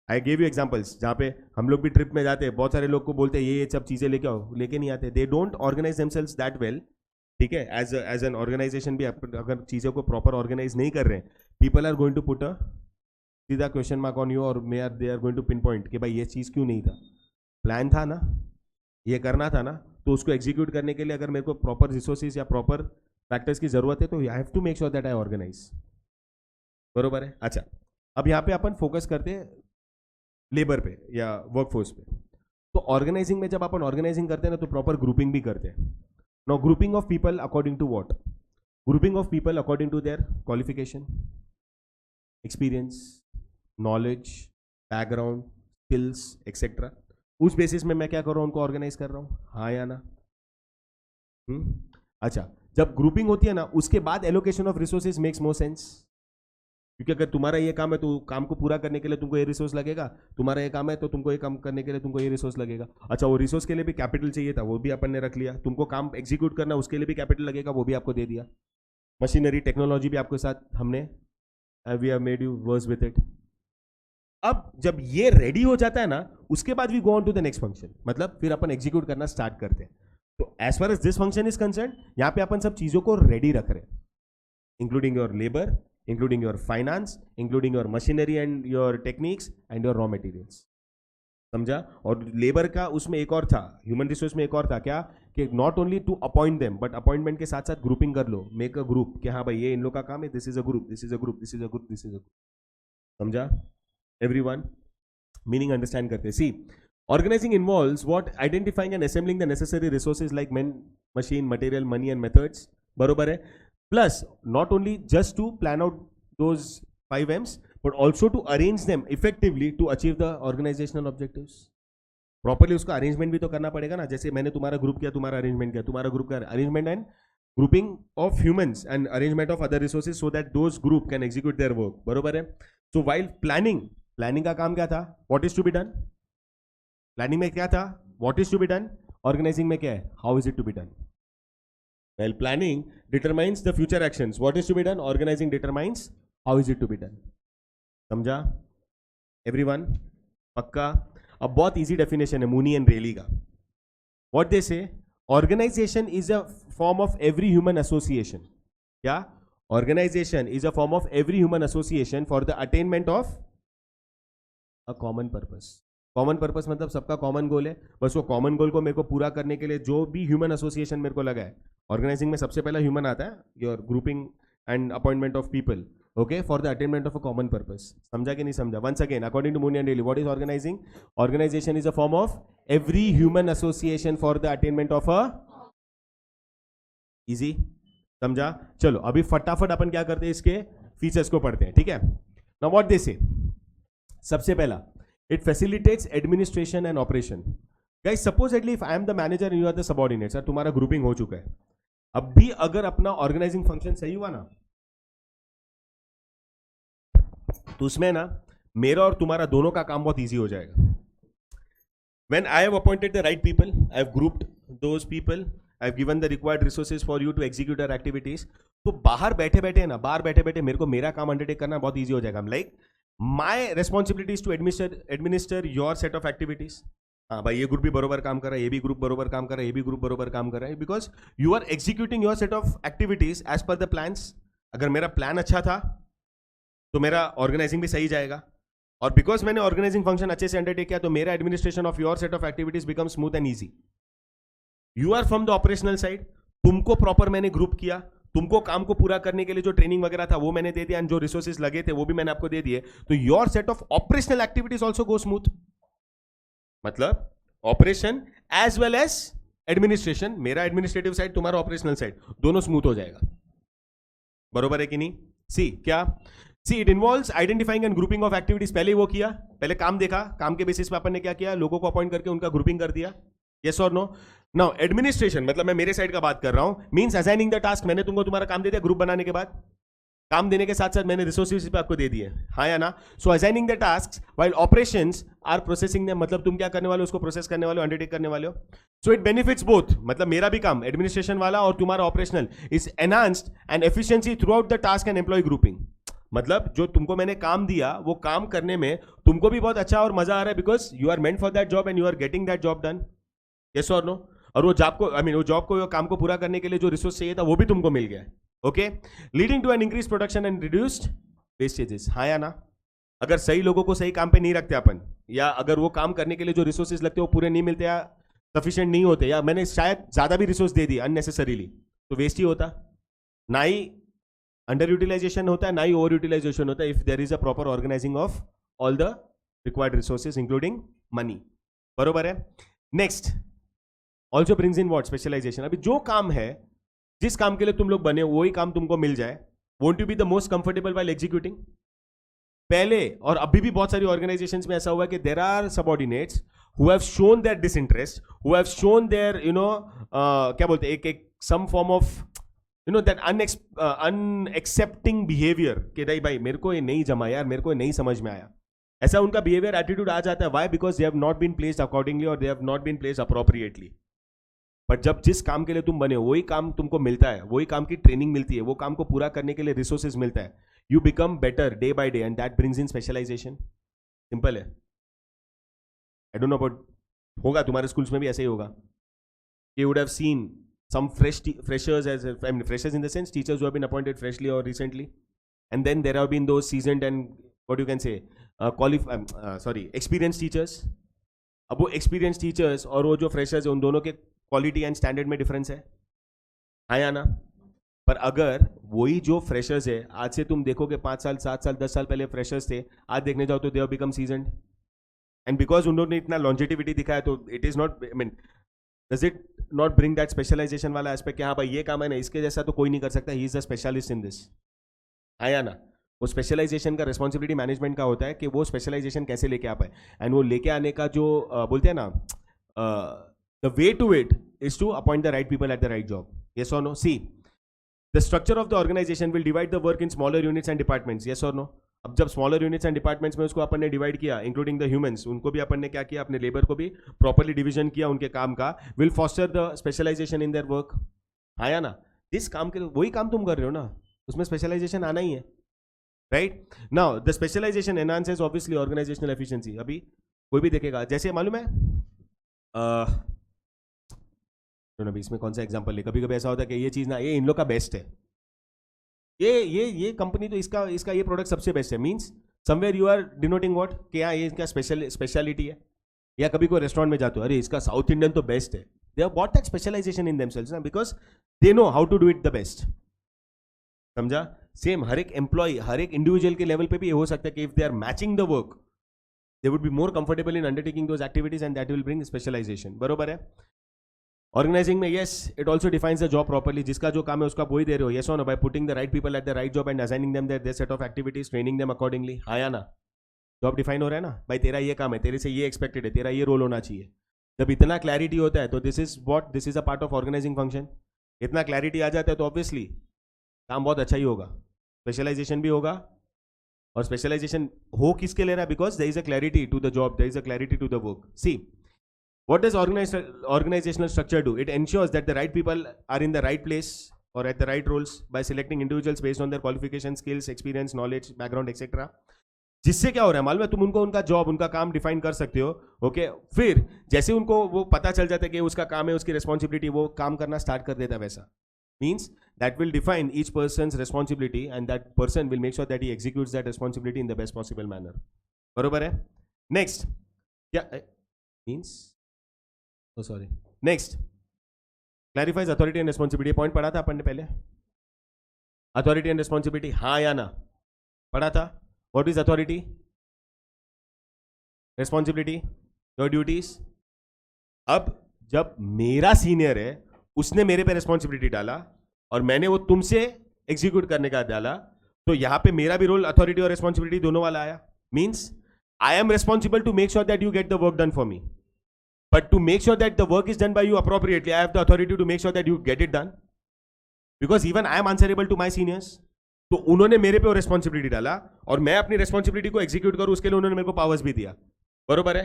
I give you examples. जहाँ पे हम लोग भी ट्रिप में जाते हैं, बहुत सारे लोग को बोलते हैं ये सब चीजें लेके आओ, लेके नहीं आते. They don't organise themselves that well. ठीक है, एज एन ऑर्गेनाइजेशन भी अगर चीजों को प्रॉपर ऑर्गेनाइज नहीं कर रहे हैं, people are going to put a सीधा क्वेश्चन मार्क ऑन यू, और they are going to pinpoint कि भाई ये चीज क्यों नहीं था? प्लान था ना, ये करना था ना, तो उसको एग्जीक्यूट करने के लिए अगर मेरे को प्रॉपर रिसोर्सेज या प्रॉपर फैक्टर्स की जरूरत है, तो I have to make sure that I organise. बरोबर है. अच्छा, अब यहाँ पे अपन फोकस करते हैं लेबर पे या वर्कफोर्स पे. तो ऑर्गेनाइजिंग में जब अपन ऑर्गेनाइजिंग करते हैं ना, तो प्रॉपर ग्रुपिंग भी करते हैं. Now grouping of people according to what? Grouping of people according to their qualification, experience, knowledge, background, skills etcetera. उस बेसिस में मैं क्या कर रहा हूं? उनको ऑर्गेनाइज कर रहा हूं. हाँ या ना? अच्छा, जब ग्रुपिंग होती है ना, उसके बाद allocation of resources makes more sense. क्योंकि अगर तुम्हारा ये काम है तो काम को पूरा करने के लिए तुमको ये रिसोर्स लगेगा, तुम्हारा ये काम है तो तुमको ये काम करने के लिए तुमको ये रिसोर्स लगेगा. अच्छा, वो रिसोर्स के लिए भी कैपिटल चाहिए था, वो भी अपन ने रख लिया. तुमको काम एग्जीक्यूट करना, उसके लिए भी कैपिटल लगेगा, वो भी आपको दे दिया. मशीनरी, टेक्नोलॉजी भी आपके साथ हमने, we have made you versed with it. अब जब ये रेडी हो जाता है ना, उसके बाद we go on to the next function. मतलब फिर अपन एग्जीक्यूट करना स्टार्ट करते हैं. तो as far as this function is concerned, यहां पे अपन सब चीजों को रेडी रख रहे हैं, including your labour, including your finance, including your machinery and your techniques and your raw materials. समझा? और लेबर का उसमें एक और था, ह्यूमन रिसोर्स में एक और था क्या, कि not only to appoint them, but appointment के साथ साथ ग्रुपिंग कर लो, मेक अ ग्रुप, कि हाँ भाई ये इन लोग का काम है, this is a group, this is a group, this is a group, this is a group. समझा? एवरीवन मीनिंग अंडरस्टैंड करते. सी, organizing involves what? Identifying and assembling the necessary resources like men, machine, material, money and methods. बरोबर है. Plus, not only just to plan out those 5 M's, but also to arrange them effectively to achieve the organizational objectives. Properly उसका arrangement भी तो करना पड़ेगा ना. जैसे मैंने तुम्हारा ग्रुप किया, तुम्हारा अरेंजमेंट किया, तुम्हारा ग्रुप का arrangement and grouping of humans and arrangement of other resources so that those group can execute their work. बरोबर है. सो वाइल प्लानिंग का काम क्या था? What is to be done. Planning में क्या था? What is to be done. Organising में क्या है? How is it to be done. Well, planning determines the future actions. What is to be done? Organizing determines how is it to be done. समझा? Everyone? पक्का? अब बहुत easy definition है Mooney and रेली का. What they say? Organization is a form of every human association. क्या? Organization is a form of every human association for the attainment of a common purpose. Common purpose मतलब सबका common goal है, बस वो common goal को मेरे को पूरा करने के लिए जो भी ह्यूमन एसोसिएशन मेरे को लगा है. ऑर्गेनाइजिंग में सबसे पहला ह्यूमन आता है, your grouping and appointment of people. okay, for the attainment of a common purpose. समझा कि नहीं समझा? Once again, according to Mooney and Daly, what is organizing? Organization is a form of every human association for the attainment of a easy. समझा? चलो अभी फटाफट अपन क्या करते हैं, इसके फीचर्स को पढ़ते हैं, ठीक है? Now what they say? सबसे पहला, it facilitates administration and operation. Guys, supposedly if I am the manager and you are the subordinate, sir तुम्हारा ग्रुपिंग हो चुका है, अब भी अगर अपना ऑर्गेनाइजिंग फंक्शन सही हुआ ना, तो उसमें ना मेरा और तुम्हारा दोनों का काम बहुत इजी हो जाएगा. When I have appointed the right people, I have grouped those people, I have given the required resources for you to execute our activities. तो बाहर बैठे बैठे ना, बाहर बैठे बैठे मेरे को मेरा काम अंडरटेक करना बहुत इजी हो जाएगा. Like my responsibility is to administer your set of activities. हाँ भाई, ये ग्रुप भी बरोबर काम कर रहा है, ये भी ग्रुप बरोबर काम कर रहा है, ये भी ग्रुप बरोबर काम कर रहा है, because you are executing your set of activities as per the plans. अगर मेरा प्लान अच्छा था तो मेरा ऑर्गेनाइजिंग भी सही जाएगा, और बिकॉज मैंने ऑर्गेनाइजिंग फंक्शन अच्छे से अंडरटेक किया तो मेरा administration of your set of activities become smooth and easy. You are from the operational side, तुमको प्रॉपर मैंने ग्रुप किया, तुमको काम को पूरा करने के लिए जो ट्रेनिंग वगैरह था वो मैंने दे दिया, एंड जो रिसोर्सेज लगे थे वो भी मैंने आपको दे दिए, तो your set of operational activities also go smooth. मतलब operation as well as administration, मेरा एडमिनिस्ट्रेटिव साइड, तुम्हारा ऑपरेशनल साइड, दोनों स्मूथ हो जाएगा. बरोबर है कि नहीं? सी क्या? See it involves identifying and grouping of activities. पहले वो किया, पहले काम देखा, काम के बेसिस पे अपन ने क्या किया, लोगों को अपॉइंट करके उनका ग्रुपिंग कर दिया. यस और नो? नाउ एडमिनिस्ट्रेशन, मतलब मैं मेरे साइड का बात कर रहा हूं, मींस असाइनिंग द टास्क. मैंने तुमको तुम्हारा काम दे दिया ग्रुप बनाने के बाद, काम देने के साथ साथ मैंने रिसोर्सेज पे आपको दे दिए, हाँ या ना? So assigning the task while operations are processing them, मतलब तुम क्या करने वाले हो, उसको प्रोसेस करने वाले हो, अंडरटेक करने वाले हो. सो इट बेनिफिट्स बोथ, मतलब मेरा भी काम एडमिनिस्ट्रेशन वाला और तुम्हारा operational is enhanced and efficiency throughout the task and employ grouping. मतलब जो तुमको मैंने काम दिया वो काम करने में तुमको भी बहुत अच्छा और मजा आ रहा है, because you are meant for that job and you are getting that job done. Yes और नो? और वो जॉब को, वो जॉब को, काम को पूरा करने के लिए जो रिसोर्स चाहिए था वो भी तुमको मिल गया. Okay, leading to an increase production and reduced wastages. हाँ या ना? अगर सही लोगों को सही काम पे नहीं रखते अपन, या अगर वो काम करने के लिए जो रिसोर्सेज लगते हैं वो पूरे नहीं मिलते, या सफिशिएंट नहीं होते, या मैंने शायद ज्यादा भी रिसोर्स दे दी अननेसेसरीली, तो वेस्ट ही होता. ना ही अंडर यूटिलाइजेशन होता है, ना ही ओवर यूटिलाइजेशन होता है, if there is a proper organizing of all the required resources including money. बरोबर है? Next, also brings in what? Specialization. अभी जो काम है, जिस काम के लिए तुम लोग बने हो वही काम तुमको मिल जाए, won't you be the most comfortable while executing? पहले और अभी भी बहुत सारी ऑर्गेनाइजेशंस में ऐसा हुआ है कि there are subordinates who have shown their disinterest, who have shown their क्या बोलते हैं, एक some form of that unaccepting behaviour, कि नहीं भाई मेरे को ये नहीं जमा यार, मेरे को ये नहीं समझ में आया. ऐसा उनका बिहेवियर, एटीट्यूड आ जाता है. Why? Because they have not been placed accordingly और they have not been placed appropriately. But जब जिस काम के लिए तुम बने हो वही काम तुमको मिलता है, वही काम की ट्रेनिंग मिलती है, वो काम को पूरा करने के लिए रिसोर्सेज मिलता है, you become better day by day and that brings in specialisation. Simple है. आई डोंट नो अबाउट, होगा तुम्हारे स्कूल्स में भी ऐसे ही होगा. You would have seen some freshers, as freshers in the sense teachers who have been appointed freshly or recently, and then there have been those seasoned and what you can say experienced teachers. अब वो experienced teachers और वो जो freshers है उन दोनों के quality and standard में difference है, हाँ या ना? पर अगर वही जो freshers है, आज से तुम देखोगे 5 साल 7 साल 10 साल पहले freshers थे, आज देखने जाओ तो they have become seasoned, and because उन लोगों ने इतना longevity दिखाया तो it is not, does it not bring that specialization वाला एस्पेक्ट कि हाँ भाई ये काम है ना, इसके जैसा तो कोई नहीं कर सकता, he is the specialist in this. आया ना? वो स्पेशलाइजेशन का रिस्पॉन्सिबिलिटी मैनेजमेंट का होता है कि वो स्पेशलाइजेशन कैसे लेके आ पाए, एंड वो लेके आने का जो बोलते हैं ना, the way to it is to appoint the right people at the right job. Yes और नो? See the structure of the organisation will divide the work in smaller units and departments. Yes और नो? अब जब smaller units and departments में उसको अपन ने divide किया, इंक्लूडिंग द ह्यूमंस, उनको भी अपन ने क्या किया, अपने लेबर को भी प्रॉपर्ली डिवीजन किया उनके काम का, will foster the specialization in their work. आया ना? जिस काम के वही काम तुम कर रहे हो ना, उसमें स्पेशलाइजेशन आना ही है, right? Now the specialization enhances obviously organizational efficiency. अभी कोई भी देखेगा, जैसे मालूम है अभी इसमें कौन सा एग्जाम्पल ले, कभी कभी ऐसा होता है कि ये चीज ना, ये इन लोग का बेस्ट है, ये कंपनी तो इसका ये प्रोडक्ट सबसे बेस्ट है, means somewhere you are denoting what, कि हाँ ये इसका स्पेशलिटी है. या कभी कोई रेस्टोरेंट में जाते हो, अरे इसका साउथ इंडियन तो बेस्ट है, they have got that specialisation in themselves ना, because they know how to do it the best. समझा? सेम हर एक एम्प्लॉय, हर एक इंडिविजुअल के लेवल पे भी ये हो सकता है कि if they are matching the work, they would be more comfortable in undertaking those activities and that will bring specialization. बरोबर है? ऑर्गेनाइजिंग में yes, it also defines the job properly. जिसका जो काम है उसका वही दे रहे हो. यस और no? By putting the right people at the right job and assigning them their set of activities, training them accordingly. हाँ या ना? जॉब डिफाइन हो रहा है ना भाई, तेरा ये काम है, तेरे से ये एक्सपेक्टेड है, तेरा ये रोल होना चाहिए. जब इतना क्लैरिटी होता है तो this is a part of organizing function. इतना क्लैरिटी आ जाता है तो ऑब्वियसली काम बहुत अच्छा ही होगा, स्पेशलाइजेशन भी होगा. और स्पेशलाइजेशन हो किसके ले रहा है? Because there is a clarity to the job, there is a clarity to the work. See, what does organizational structure do? It ensures that the right people are in the right place or at the right roles by selecting individuals based on their qualifications, skills, experience, knowledge, background, etc. जिससे क्या हो रहा है मालूम है? तुम उनको उनका जॉब, उनका काम डिफाइन कर सकते हो. ओके, फिर जैसे उनको वो पता चल जाता है कि उसका काम है, उसकी रिस्पॉन्सिबिलिटी, वो काम करना स्टार्ट कर देता है. वैसा means that will define each persons responsibility and that person will make sure that he executes that responsibility in the best possible manner. बरोबर है? नेक्स्ट क्या means, sorry, next clarifies authority and responsibility. Point पढ़ा था अपन ने पहले, authority and responsibility. हाँ या ना? पढ़ा था. What is authority? Responsibility, your duties. अब जब मेरा सीनियर है, उसने मेरे पे रिस्पॉन्सिबिलिटी डाला और मैंने वो तुमसे एग्जीक्यूट करने का डाला, तो यहां पे मेरा भी रोल अथॉरिटी और रिस्पॉन्सिबिलिटी दोनों वाला आया. Means I am responsible to make sure that you get the work done for me. But to make sure that the work is done by you appropriately, I have the authority to make sure that you get it done. Because even I am answerable to my seniors. तो उन्होंने मेरे पे वो responsibility डाला और मैं अपनी responsibility को एग्जीक्यूट करूं, उसके लिए उन्होंने मेरे को पावर्स भी दिया. बरोबर है?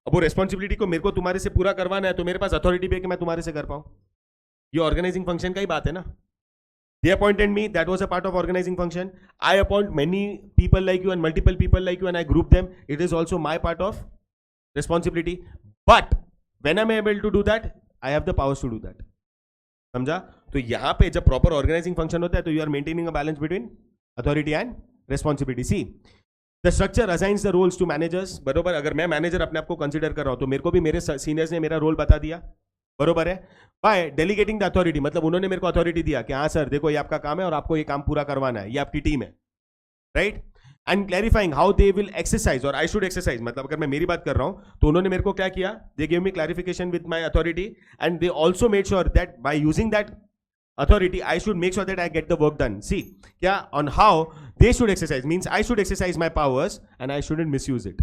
अब वो रिस्पॉन्सिबिलिटी को मेरे को तुम्हारे से पूरा करवाना है, तो मेरे पास अथॉरिटी भी है कि मैं तुम्हारे से कर पाऊं. ये ऑर्गेनाइजिंग फंक्शन का ही बात है ना. They appointed me, that was a part of organizing function. I appoint many people like you and multiple people like you and I group them. It is also my part of responsibility. But when I'm able to do that, I have the powers to do that. समझा? तो यहां पे जब proper organising function होता है तो you are maintaining a balance between authority and responsibility. See, the structure assigns the roles to managers. बरोबर? अगर मैं मैनेजर अपने आप को कंसिडर कर रहा हूं तो मेरे को भी मेरे सीनियर्स ने मेरा रोल बता दिया. बरोबर है? बाय डेलीगेटिंग द अथॉरिटी, मतलब उन्होंने मेरे को अथॉरिटी दिया कि हाँ सर देखो ये आपका काम है और आपको ये काम पूरा करवाना है, ये आपकी टीम है. Right? And clarifying how they will exercise और आई शुड एक्सरसाइज. मतलब अगर मैं मेरी बात कर रहा हूं तो उन्होंने मेरे को क्या किया? They give me clarification with my authority and they also made sure that by using that authority I should make sure that I get the work done. See, क्या on how they should exercise means I should exercise my powers and I shouldn't misuse it.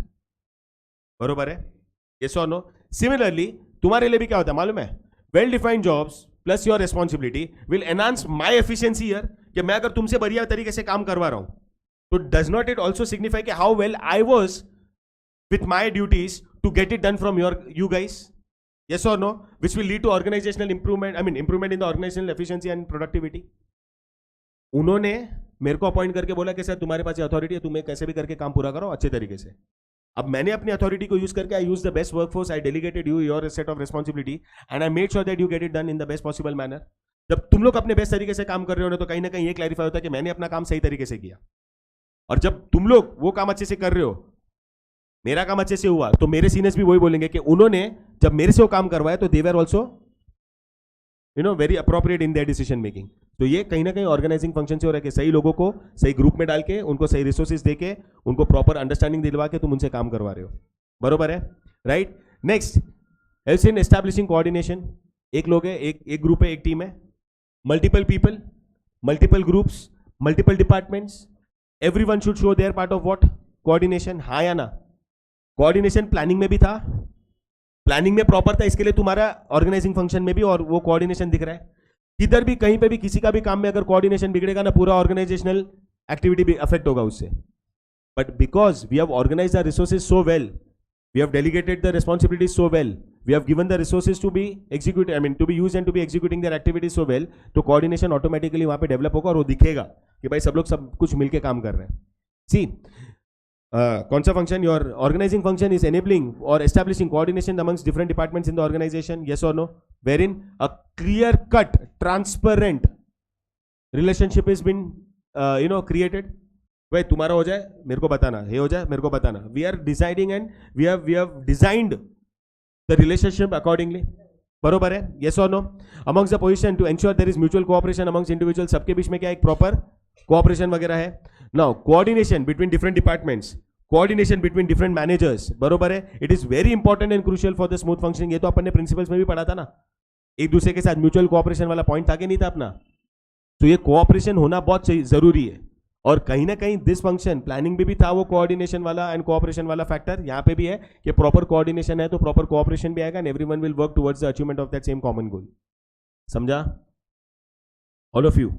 बरोबर है? Yes और no? Similarly तुम्हारे लिए भी क्या होता है मालूम है? Well defined jobs plus your responsibility will enhance my efficiency here. कि मैं अगर तुमसे बढ़िया तरीके से काम करवा रहा हूं तो does not it also signify कि how well I was with my duties to get it done from you guys? Yes or no? Which will lead to organizational improvement, I mean improvement in the organizational efficiency and productivity. उन्होंने मेरे को appoint करके बोला कि sir तुम्हारे पास ये authority है, तुम्हें कैसे भी करके काम पूरा करो अच्छे तरीके से. अब मैंने अपनी अथॉरिटी को यूज करके I use the best workforce, I delegated you your set of responsibility and I made sure that you get it done in the best possible manner. जब तुम लोग अपने बेस्ट तरीके से काम कर रहे हो तो कहीं ना कहीं ये क्लैरिफाई होता है कि मैंने अपना काम सही तरीके से किया. और जब तुम लोग वो काम अच्छे से कर रहे हो, मेरा काम अच्छे से हुआ, तो मेरे सीनियर्स भी वही बोलेंगे कि उन्होंने जब मेरे से वो काम करवाया तो they were also very appropriate in their decision making. तो ये कहीं ना कहीं ऑर्गेनाइजिंग फंक्शन से हो रहा है कि सही लोगों को सही ग्रुप में डाल के उनको सही रिसोर्सेज देके उनको प्रॉपर अंडरस्टैंडिंग दिलवा के तुम उनसे काम करवा रहे हो. बरोबर है? Right? Next, helps in establishing coordination. एक लोग है, एक ग्रुप है, एक टीम है, multiple people, multiple groups, multiple departments. Everyone should show their part of what? Coordination. हाँ या ना? कोऑर्डिनेशन प्लानिंग में भी था, प्लानिंग में प्रॉपर था, इसके लिए तुम्हारा ऑर्गेनाइजिंग फंक्शन में भी और वो कोऑर्डिनेशन दिख रहा है. किधर भी कहीं पे भी किसी का भी काम में अगर कोऑर्डिनेशन बिगड़ेगा ना, पूरा ऑर्गेनाइजेशनल एक्टिविटी भी अफेक्ट होगा उससे. But because we have organized the resources so well, we have delegated the responsibilities so well, we have given the resources to be executed, I mean to be used and to be executing their activities so well, तो coordination automatically वहां पे develop होगा और वो दिखेगा कि भाई सब लोग सब कुछ मिलके काम कर रहे हैं. सी, कौन सा function? Your organising function is enabling और establishing coordination amongst different departments in the organization. Yes और no? Wherein a clear cut transparent relationship is been created. भाई तुम्हारा हो जाए मेरे को बताना, ये हो जाए मेरे को बताना. We are deciding and we have designed the relationship accordingly. बरोबर है? यस और no? Amongst the position to ensure there is mutual cooperation amongst individual. सबके बीच में क्या एक प्रॉपर कोऑपरेशन वगैरह है. Now coordination between different departments, coordination between different managers, बरोबर है. It is very important and crucial for the smooth functioning. ये तो अपन ने प्रिंसिपल्स में भी पढ़ा था ना, एक दूसरे के साथ म्यूचुअल कोऑपरेशन वाला पॉइंट था कि नहीं था अपना. तो ये कोऑपरेशन होना बहुत जरूरी है. और कहीं ना कहीं दिस फंक्शन प्लानिंग भी था वो कोऑर्डिनेशन वाला एंड कोऑपरेशन वाला फैक्टर. यहां पे भी है कि प्रॉपर कोऑर्डिनेशन है तो प्रॉपर कोऑपरेशन भी आएगा and everyone will work towards the achievement of that same common goal. समझा ऑल ऑफ यू?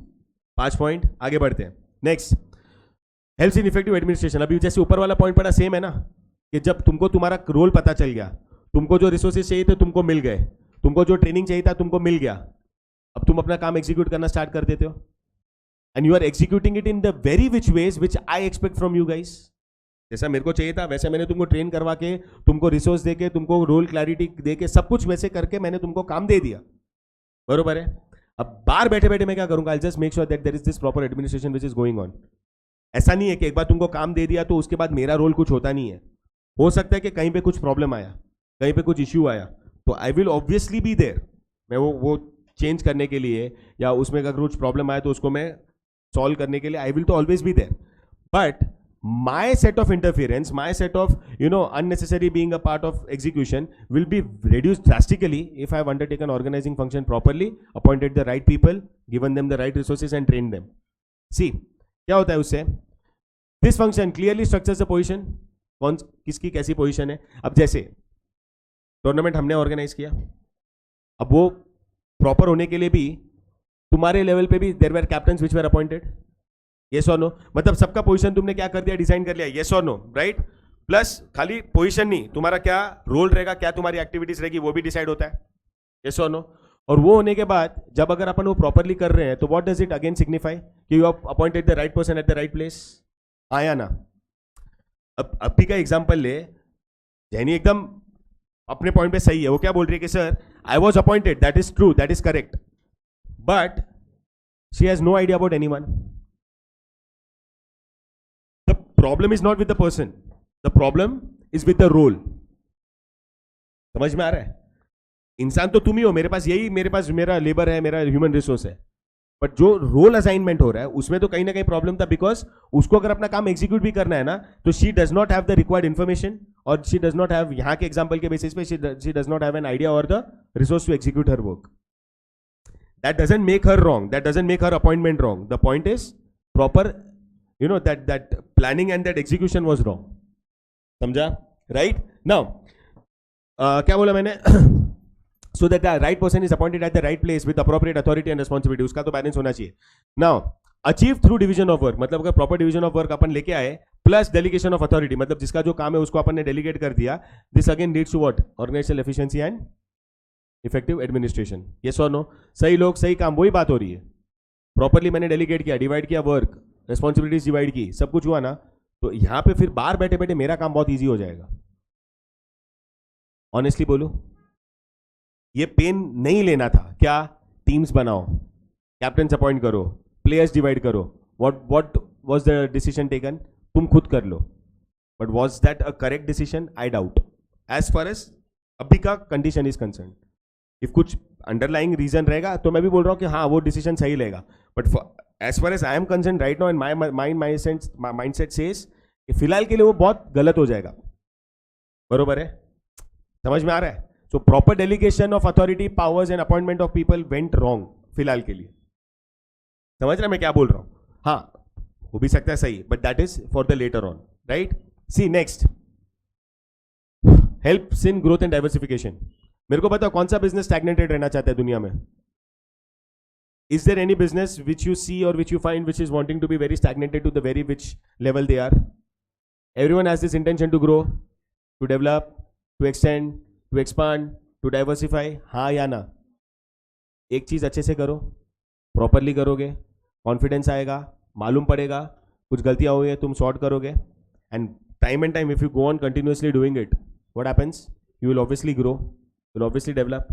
5 पॉइंट. आगे बढ़ते हैं. Next, helps in effective administration. अभी जैसे ऊपर वाला पॉइंट पड़ा सेम है ना, कि जब तुमको तुम्हारा रोल पता चल गया, तुमको जो रिसोर्सेज चाहिए थे तुमको मिल गए, तुमको जो ट्रेनिंग चाहिए था तुमको मिल गया, अब तुम अपना काम एग्जीक्यूट करना स्टार्ट कर देते हो. And you are executing it in the very which ways which I expect from you guys. जैसा मेरे को चाहिए था वैसे मैंने तुमको ट्रेन करवा के, तुमको रिसोर्स देके, तुमको रोल क्लैरिटी देके, सब कुछ वैसे करके मैंने तुमको काम दे दिया, बरोबर है. अब बाहर बैठे बैठे मैं क्या करूंगा? I just make sure that there is this proper administration which is going on. ऐसा नहीं है कि एक बार तुमको काम दे दिया तो उसके बाद मेरा रोल कुछ होता नहीं है. हो सकता है कि कहीं पे कुछ प्रॉब्लम आया, कहीं पे कुछ इश्यू आया, तो I will obviously be there. मैं वो चेंज करने के लिए, या उसमें अगर कुछ प्रॉब्लम आया तो उसको मैं सॉल्व करने के लिए आई विल तो always be there. But my set of interference, my set of unnecessary being a part of execution will be reduced drastically if I have undertaken organizing function properly, appointed the right people, given them the right resources and trained them. See, क्या होता है उससे? This function clearly structures the position. कौन किसकी कैसी position है. अब जैसे टूर्नामेंट हमने ऑर्गेनाइज किया, अब वो प्रॉपर होने के लिए भी तुम्हारे लेवल पे भी there were captains which were appointed. Yes और नो? मतलब सबका पोजीशन तुमने क्या कर दिया? डिजाइन कर लिया. येस और नो? राइट. प्लस खाली पोजीशन नहीं, तुम्हारा क्या रोल रहेगा, क्या तुम्हारी एक्टिविटीज रहेगी, वो भी डिसाइड होता है. येस और नो? और वो होने के बाद जब अगर अपन वो प्रॉपरली कर रहे हैं तो what does it again signify? कि you have appointed the right person at the right place. आया ना? अब अभी का एग्जांपल ले, जैनी एकदम अपने पॉइंट पे सही है. वो क्या बोल रही है कि sir I was appointed, that is true, that is correct, but she has no idea about anyone. The problem is not with the person, the problem is with the role. समझ में आ रहा है? इंसान तो तुम ही हो, मेरे पास मेरा लेबर है, मेरा ह्यूमन रिसोर्स है, बट जो रोल असाइनमेंट हो रहा है उसमें तो कहीं ना कहीं प्रॉब्लम था. बिकॉज उसको अगर अपना काम एग्जीक्यूट भी करना है ना, तो she does not have the required information, और शी डज नॉट हैव, यहां के एग्जांपल के बेसिस पे she does not have an idea और the resource to execute her work. That doesn't make her wrong, that doesn't make her appointment wrong. The point is proper, that planning and that execution was wrong. समझा? Right. Now क्या बोला मैंने? So that the right person is appointed at the right place with appropriate authority and responsibility. उसका तो balance होना चाहिए. Now, achieve through division of work. मतलब अगर proper division of work अपन लेके आए, plus delegation of authority, मतलब जिसका जो काम है उसको अपन ने delegate कर दिया. This again leads to what? Organizational efficiency and effective administration. Yes or no? सही लोग सही काम, वही बात हो रही है. Properly मैंने delegate किया, divide किया work, responsibilities divide की, सब कुछ हुआ ना, तो यहाँ पे फिर बाहर बैठे बैठे मेरा काम बहुत easy हो जाएगा. Honestly बोलूं, ये पेन नहीं लेना था. क्या? टीम्स बनाओ, कैप्टन अपॉइंट करो, प्लेयर्स डिवाइड करो. What was the decision taken? तुम खुद कर लो. But was that a correct decision? I doubt, as far as अभी का कंडीशन इज कंसर्न. इफ कुछ अंडरलाइंग रीजन रहेगा तो मैं भी बोल रहा हूं कि हाँ वो डिसीजन सही रहेगा. But as far as I am concern right now, and mindset says कि फिलहाल के लिए वो बहुत गलत हो जाएगा. बरोबर है? समझ में आ रहा है? So proper delegation of authority, powers and appointment of people went wrong फिलहाल के लिए. समझ रहे मैं क्या बोल रहा हूं? हाँ, हो भी सकता है सही, but that is for the later on, right? See next, helps in growth and diversification. मेरे को बताओ कौन सा बिजनेस स्टैग्नेटेड रहना चाहता है दुनिया में? Is there any business which you see or which you find which is wanting to be very stagnated to the very which level they are? Everyone has this intention to grow, to develop, to extend, to expand, to diversify. हाँ या ना? एक चीज अच्छे से करो, properly करोगे, confidence आएगा, मालूम पड़ेगा, कुछ गलतियां हुई है तुम सॉर्ट करोगे, and time and time if you go on continuously doing it, what happens? You will obviously grow, will obviously develop.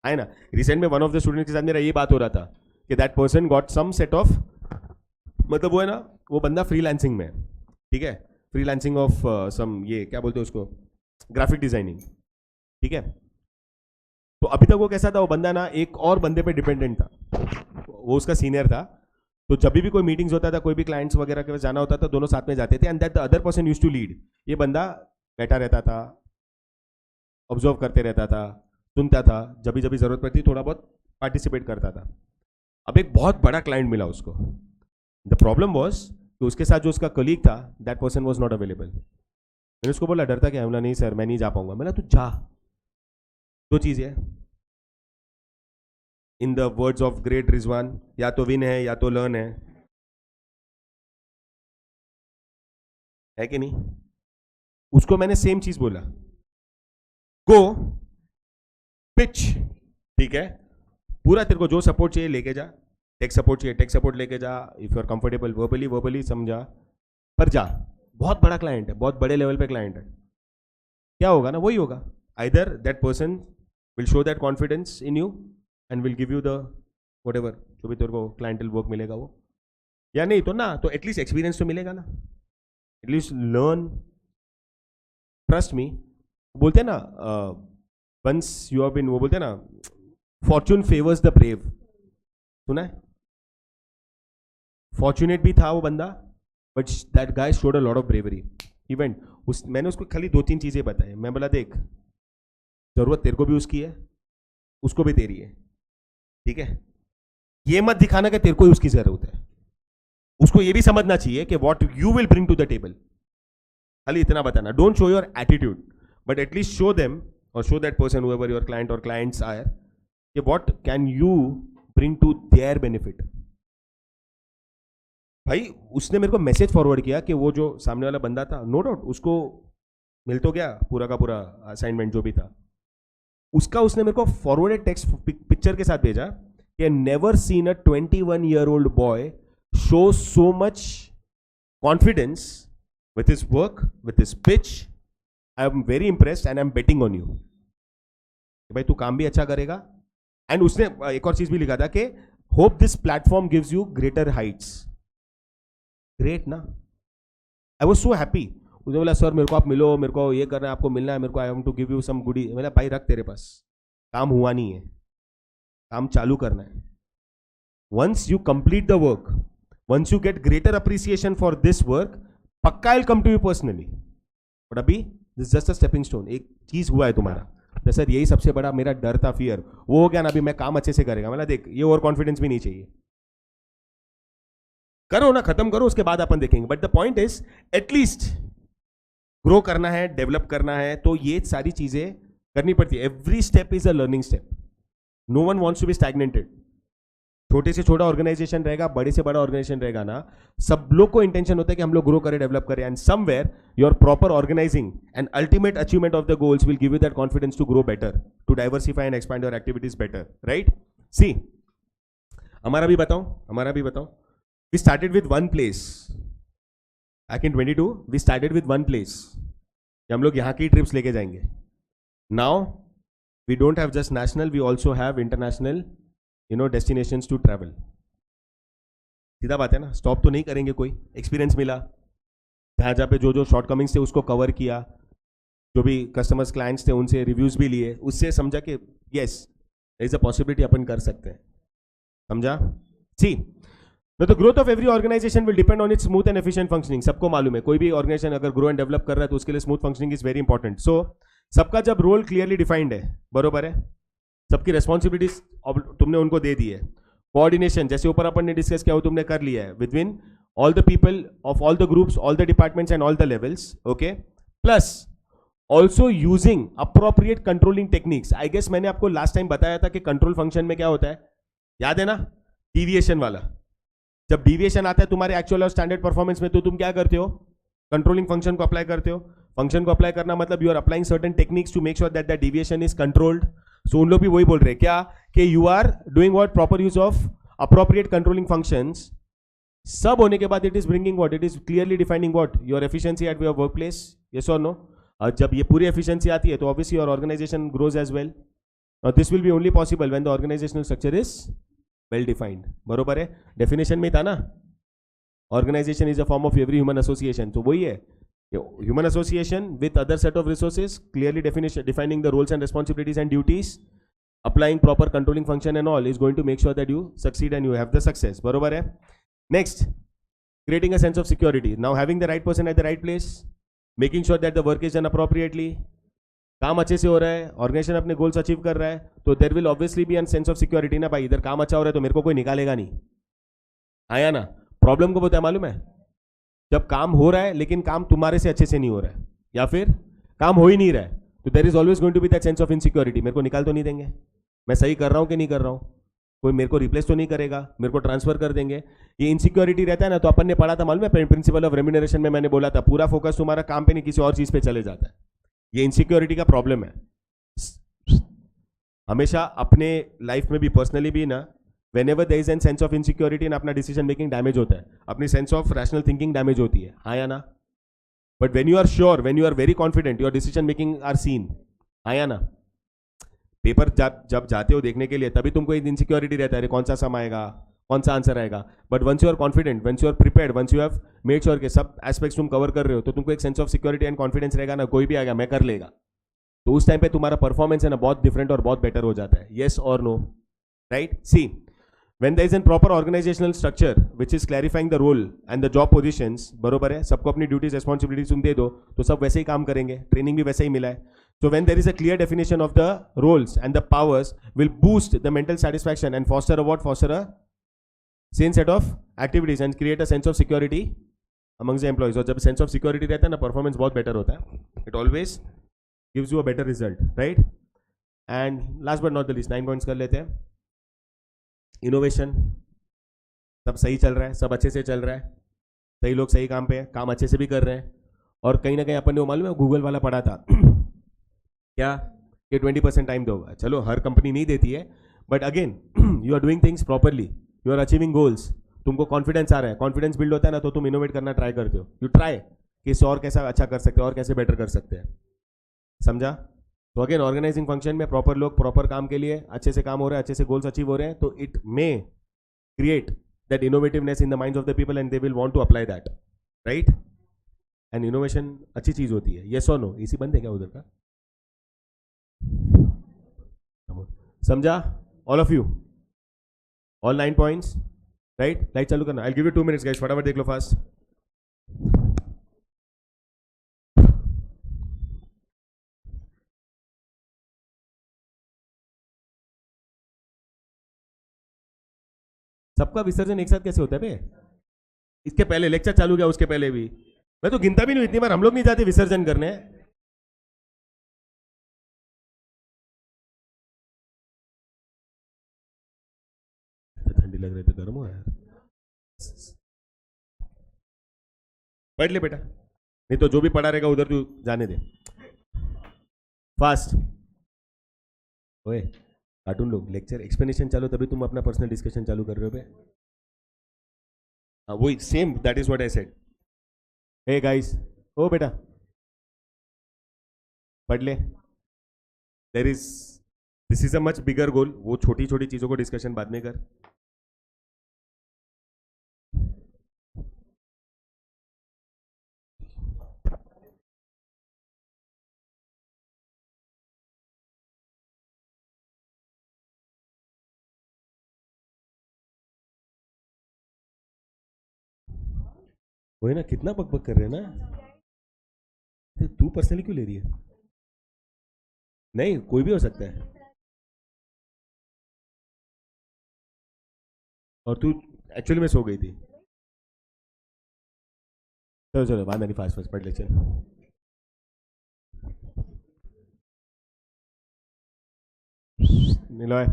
है ना? रिसेंट में वन ऑफ द स्टूडेंट के साथ मेरा ये बात हो रहा था कि that person got some set of, मतलब वो है ना, वो बंदा फ्रीलांसिंग में है, ठीक है, फ्रीलांसिंग ऑफ सम, ये क्या बोलते हैं उसको, ग्राफिक डिजाइनिंग, ठीक है. तो अभी तक वो कैसा था, वो बंदा ना एक और बंदे पे डिपेंडेंट था, वो उसका सीनियर था. तो जब भी कोई मीटिंग्स होता था, कोई भी क्लाइंट्स वगैरह के पास जाना होता था, दोनों साथ में जाते थे, and that the other person used to lead. ये बंदा बैठा रहता था, ऑब्जर्व करते रहता था, सुनता था, जब भी जरूरत पड़ती थोड़ा बहुत पार्टिसिपेट करता था. अब एक बहुत बड़ा क्लाइंट मिला उसको. द प्रॉब्लम वॉज कि उसके साथ जो उसका कलीग था, that person was not available. मैंने उसको बोला, डरता क्या? बोला नहीं सर, मैं नहीं जा पाऊंगा. मैंने तू जा. दो चीज है in the words of great Rizwan, या तो विन है या तो लर्न है कि नहीं? उसको मैंने सेम चीज बोला, गो पिच, ठीक है, पूरा तेरे को जो सपोर्ट चाहिए लेके जा, टेक सपोर्ट चाहिए टेक सपोर्ट लेके जा, if you are comfortable verbally verbally समझा, पर जा. बहुत बड़ा क्लाइंट है, बहुत बड़े लेवल पे क्लाइंट है. क्या होगा ना, वही होगा. Either that person will show that confidence in you and will give you the what ever, जो भी तेरे को क्लाइंटल वर्क मिलेगा वो, या नहीं तो ना, तो एटलीस्ट एक्सपीरियंस तो मिलेगा ना, एटलीस्ट लर्न. Trust me. बोलते हैं ना, वंस यू हैव बीन, वो बोलते हैं ना, फॉर्च्यून फेवर्स द ब्रेव. सुना है? फॉर्चुनेट भी था वो बंदा, but that guy showed a lot of bravery. Event मैंने उसको खाली 2-3 चीजें बताई. मैं बोला देख, जरूरत तेरे को भी उसकी है, उसको भी तेरी है, ठीक है? ये मत दिखाना कि तेरे को ही उसकी जरूरत है. उसको ये भी समझना चाहिए कि what you will bring to the table. खाली इतना बताना. Don't show your attitude, but at least show them or show that person whoever your client or clients are, कि what can you bring to their benefit. भाई उसने मेरे को message forward किया कि वो जो सामने वाला बंदा था, नो डाउट उसको मिल तो गया पूरा का पूरा असाइनमेंट जो भी था उसका. उसने मेरे को फॉरवर्डेड टेक्स्ट पिक्चर के साथ भेजा कि never seen a 21-year-old boy show so much confidence with his work, with his pitch. I am very impressed and I am betting on you. भाई तू काम भी अच्छा करेगा. एंड उसने एक और चीज भी लिखा था कि hope this platform gives you greater heights. Great ना. I was so happy. उसने बोला सर मेरे को आप मिलो, मेरे को ये करना है, आपको मिलना है मेरे को, I want to give you some goody. मैंने भाई रख तेरे पास, काम हुआ नहीं है, काम चालू करना है. Once you complete the work, once you get greater appreciation for this work, पक्का I will come to you personally. But अभी this just a stepping stone. एक चीज हुआ है तुम्हारा, तो सर यही सबसे बड़ा मेरा डर था, फियर, वो हो गया ना. अभी मैं काम अच्छे से करेगा. मतलब देख, ये और कॉन्फिडेंस भी नहीं चाहिए. करो ना, खत्म करो, उसके बाद अपन देखेंगे. But the point is at least grow करना है, डेवलप करना है, तो ये सारी चीजें करनी पड़ती है. Every step is a learning step. No one wants to be stagnated. छोटे से छोटा ऑर्गेनाइजेशन रहेगा, बड़े से बड़ा ऑर्गेनाइजेशन रहेगा ना, सब लोग को इंटेंशन होता है कि हम लोग ग्रो करें, डेवलप करें. And somewhere your proper organizing and ultimate achievement of the goals will give you that confidence to grow better, to diversify and expand your activities better. Right? See, हमारा भी बताओ. We started with one place. Back in 22 we started with one place. हम लोग यहाँ की trips लेके जाएंगे. Now we don't have just national, we also have international destinations to travel. सीधा बात है ना, स्टॉप तो नहीं करेंगे. कोई एक्सपीरियंस मिला, जहां जहां पे जो जो शॉर्टकमिंग्स थे उसको कवर किया, जो भी कस्टमर्स क्लाइंट्स थे उनसे रिव्यूज भी लिए, उससे समझा कि yes there is a possibility, अपन कर सकते हैं. समझा? See, the growth of every organization will depend on its smooth and efficient functioning. सबको मालूम है, कोई भी ऑर्गेनाइजेशन अगर ग्रो एंड डेवलप कर रहा है तो उसके लिए smooth functioning is very important. So सबका जब रोल क्लियरली डिफाइंड है, बरोबर है, सबकी रेस्पॉन्सिबिलिटीज तुमने उनको दे दी है. कोऑर्डिनेशन जैसे ऊपर अपन ने डिस्कस किया वो तुमने कर लिया है within all the people of all the groups, all the departments and all the levels. Okay, plus also using appropriate controlling techniques. I guess मैंने आपको लास्ट टाइम बताया था कि कंट्रोल फंक्शन में क्या होता है, याद है ना? डिविएशन वाला. जब डिविएशन आता है तुम्हारे एक्चुअल और स्टैंडर्ड परफॉर्मेंस में, तो तुम क्या करते हो? कंट्रोलिंग फंक्शन को अप्लाई करते हो. फंक्शन को अप्लाई करना मतलब you are applying certain techniques to make sure that the deviation is controlled. So उन लोग भी वही बोल रहे हैं क्या, कि you are doing what, proper use of appropriate controlling functions. सब होने के बाद it is bringing what, it is clearly defining what, your efficiency at your work place. Yes और नो? जब ये पूरी एफिशिएंसी आती है तो obviously your organization grows as well. This will be only possible when the organizational structure is well defined. बरोबर है? Definition में था ना, organization is a form of every human association. तो वही है, human association with other set of resources, clearly defining the roles and responsibilities and duties, applying proper controlling function and all is going to make sure that you succeed and you have the success. बरोबर है? Next, creating a sense of security. Now having the right person at the right place, making sure that the work is done appropriately, काम अच्छे से हो रहा है, organisation अपने goals achieve कर रहा है, तो there will obviously be an sense of security ना भाई, इधर काम अच्छा हो रहा है तो मेरे को कोई निकालेगा नहीं, आया ना। प्रॉब्लम को होता है मालूम है, जब काम हो रहा है लेकिन काम तुम्हारे से अच्छे से नहीं हो रहा है, या फिर काम हो ही नहीं रहा है, तो there is always going to be that sense of insecurity, मेरे को निकाल तो नहीं देंगे, मैं सही कर रहा हूं कि नहीं कर रहा हूं, कोई मेरे को रिप्लेस तो नहीं करेगा, मेरे को ट्रांसफर कर देंगे, ये इनसिक्योरिटी रहता है ना। तो अपन ने पढ़ा था मालूम है प्रिंसिपल ऑफ रेम्यूनरेशन में, मैंने बोला था पूरा फोकस तुम्हारा काम पे नहीं किसी और चीज पे चले जाता है, ये इनसिक्योरिटी का प्रॉब्लम है। हमेशा अपने लाइफ में भी पर्सनली भी ना, whenever there is a sense of insecurity ना, अपना डिसीजन मेकिंग डैमेज होता है, अपनी sense of rational thinking damage होती है, हाँ या ना। But when you are sure, when you are very confident, your decision making are seen, हाँ या ना। पेपर जब जाते हो देखने के लिए तभी तुमको एक इनसिक्योरिटी रहता है, कौन सा सम आएगा, कौन सा आंसर आएगा, but once you are confident, once you are prepared, once you have made sure के सब एस्पेक्ट्स तुम कवर कर रहे हो, तो तुमको एक sense of security and confidence रहेगा ना, कोई भी आएगा मैं कर लेगा, तो उस टाइम पे तुम्हारा परफॉर्मेंस है ना बहुत डिफरेंट और बहुत बेटर हो जाता है। येस और no, right. See, when there is a proper organizational structure which is clarifying the role and the job positions, बरोबर है, सबको अपनी ड्यूटीज रिस्पॉन्सिबिलिटीज तुम दे दो तो सब वैसे ही काम करेंगे, ट्रेनिंग भी वैसे ही मिला है। So when there is a clear definition of the roles and the powers will boost the mental satisfaction and foster a what? Foster a sane set of activities and create a sense of security amongst the employees. और जब sense of security रहता है ना, performance बहुत better होता है, it always gives you a better result, right? And last but not the least, 9 points कर लेते हैं। इनोवेशन, सब सही चल रहा है, सब अच्छे से चल रहा है, सही लोग सही काम पे है, काम अच्छे से भी कर रहे हैं, और कहीं ना कहीं अपन ने वो मालूम है गूगल वाला पढ़ा था क्या कि 20% टाइम दोगा, चलो हर कंपनी नहीं देती है, but again you are doing things properly, you are achieving goals, तुमको कॉन्फिडेंस आ रहा है, कॉन्फिडेंस बिल्ड होता है ना, तो तुम इनोवेट करना ट्राई करते हो, यू ट्राई कि इससे और कैसा अच्छा कर सकते हो और कैसे बेटर कर सकते हैं, समझा। तो अगेन ऑर्गेनाइजिंग फंक्शन में प्रॉपर लोग प्रॉपर काम के लिए अच्छे से काम हो रहा है, अच्छे से गोल्स अचीव हो रहे हैं, तो it may create that innovativeness in the minds of the people and they will want to apply that, right. And innovation अच्छी चीज होती है, येस और नो। इसी बंद है क्या उधर का, समझा all of you, all 9 points, right. Light चालू करना, I give you 2 minutes guys, फटाफट देख लो फास्ट। सबका विसर्जन एक साथ कैसे होता है बे? इसके पहले लेक्चर चालू किया, उसके पहले भी मैं तो गिनता भी नहीं, इतनी बार हम लोग नहीं जाते विसर्जन करने। ठंडी लग रही तो गर्म हो यार, पढ़ ले बेटा, नहीं तो जो भी पढ़ा रहेगा उधर तू जाने दे फास्ट। ओए कार्टून लोग, लेक्चर एक्सप्लेनेशन चालू तभी तुम अपना पर्सनल डिस्कशन चालू कर रहे हो बे। हाँ वही same, that is what I said. Hey guys, ओ बेटा पढ़ ले, there is, this is a much bigger goal, वो छोटी छोटी चीजों को डिस्कशन बाद में कर। वही ना, कितना बकबक कर रहे हैं ना, तू पर्सनली क्यों ले रही है? नहीं, कोई भी हो सकता है, और तू एक्चुअली में सो गई थी। चलो चलो बाद में, फास्ट फास्ट पढ़ ले चल। नीलो है,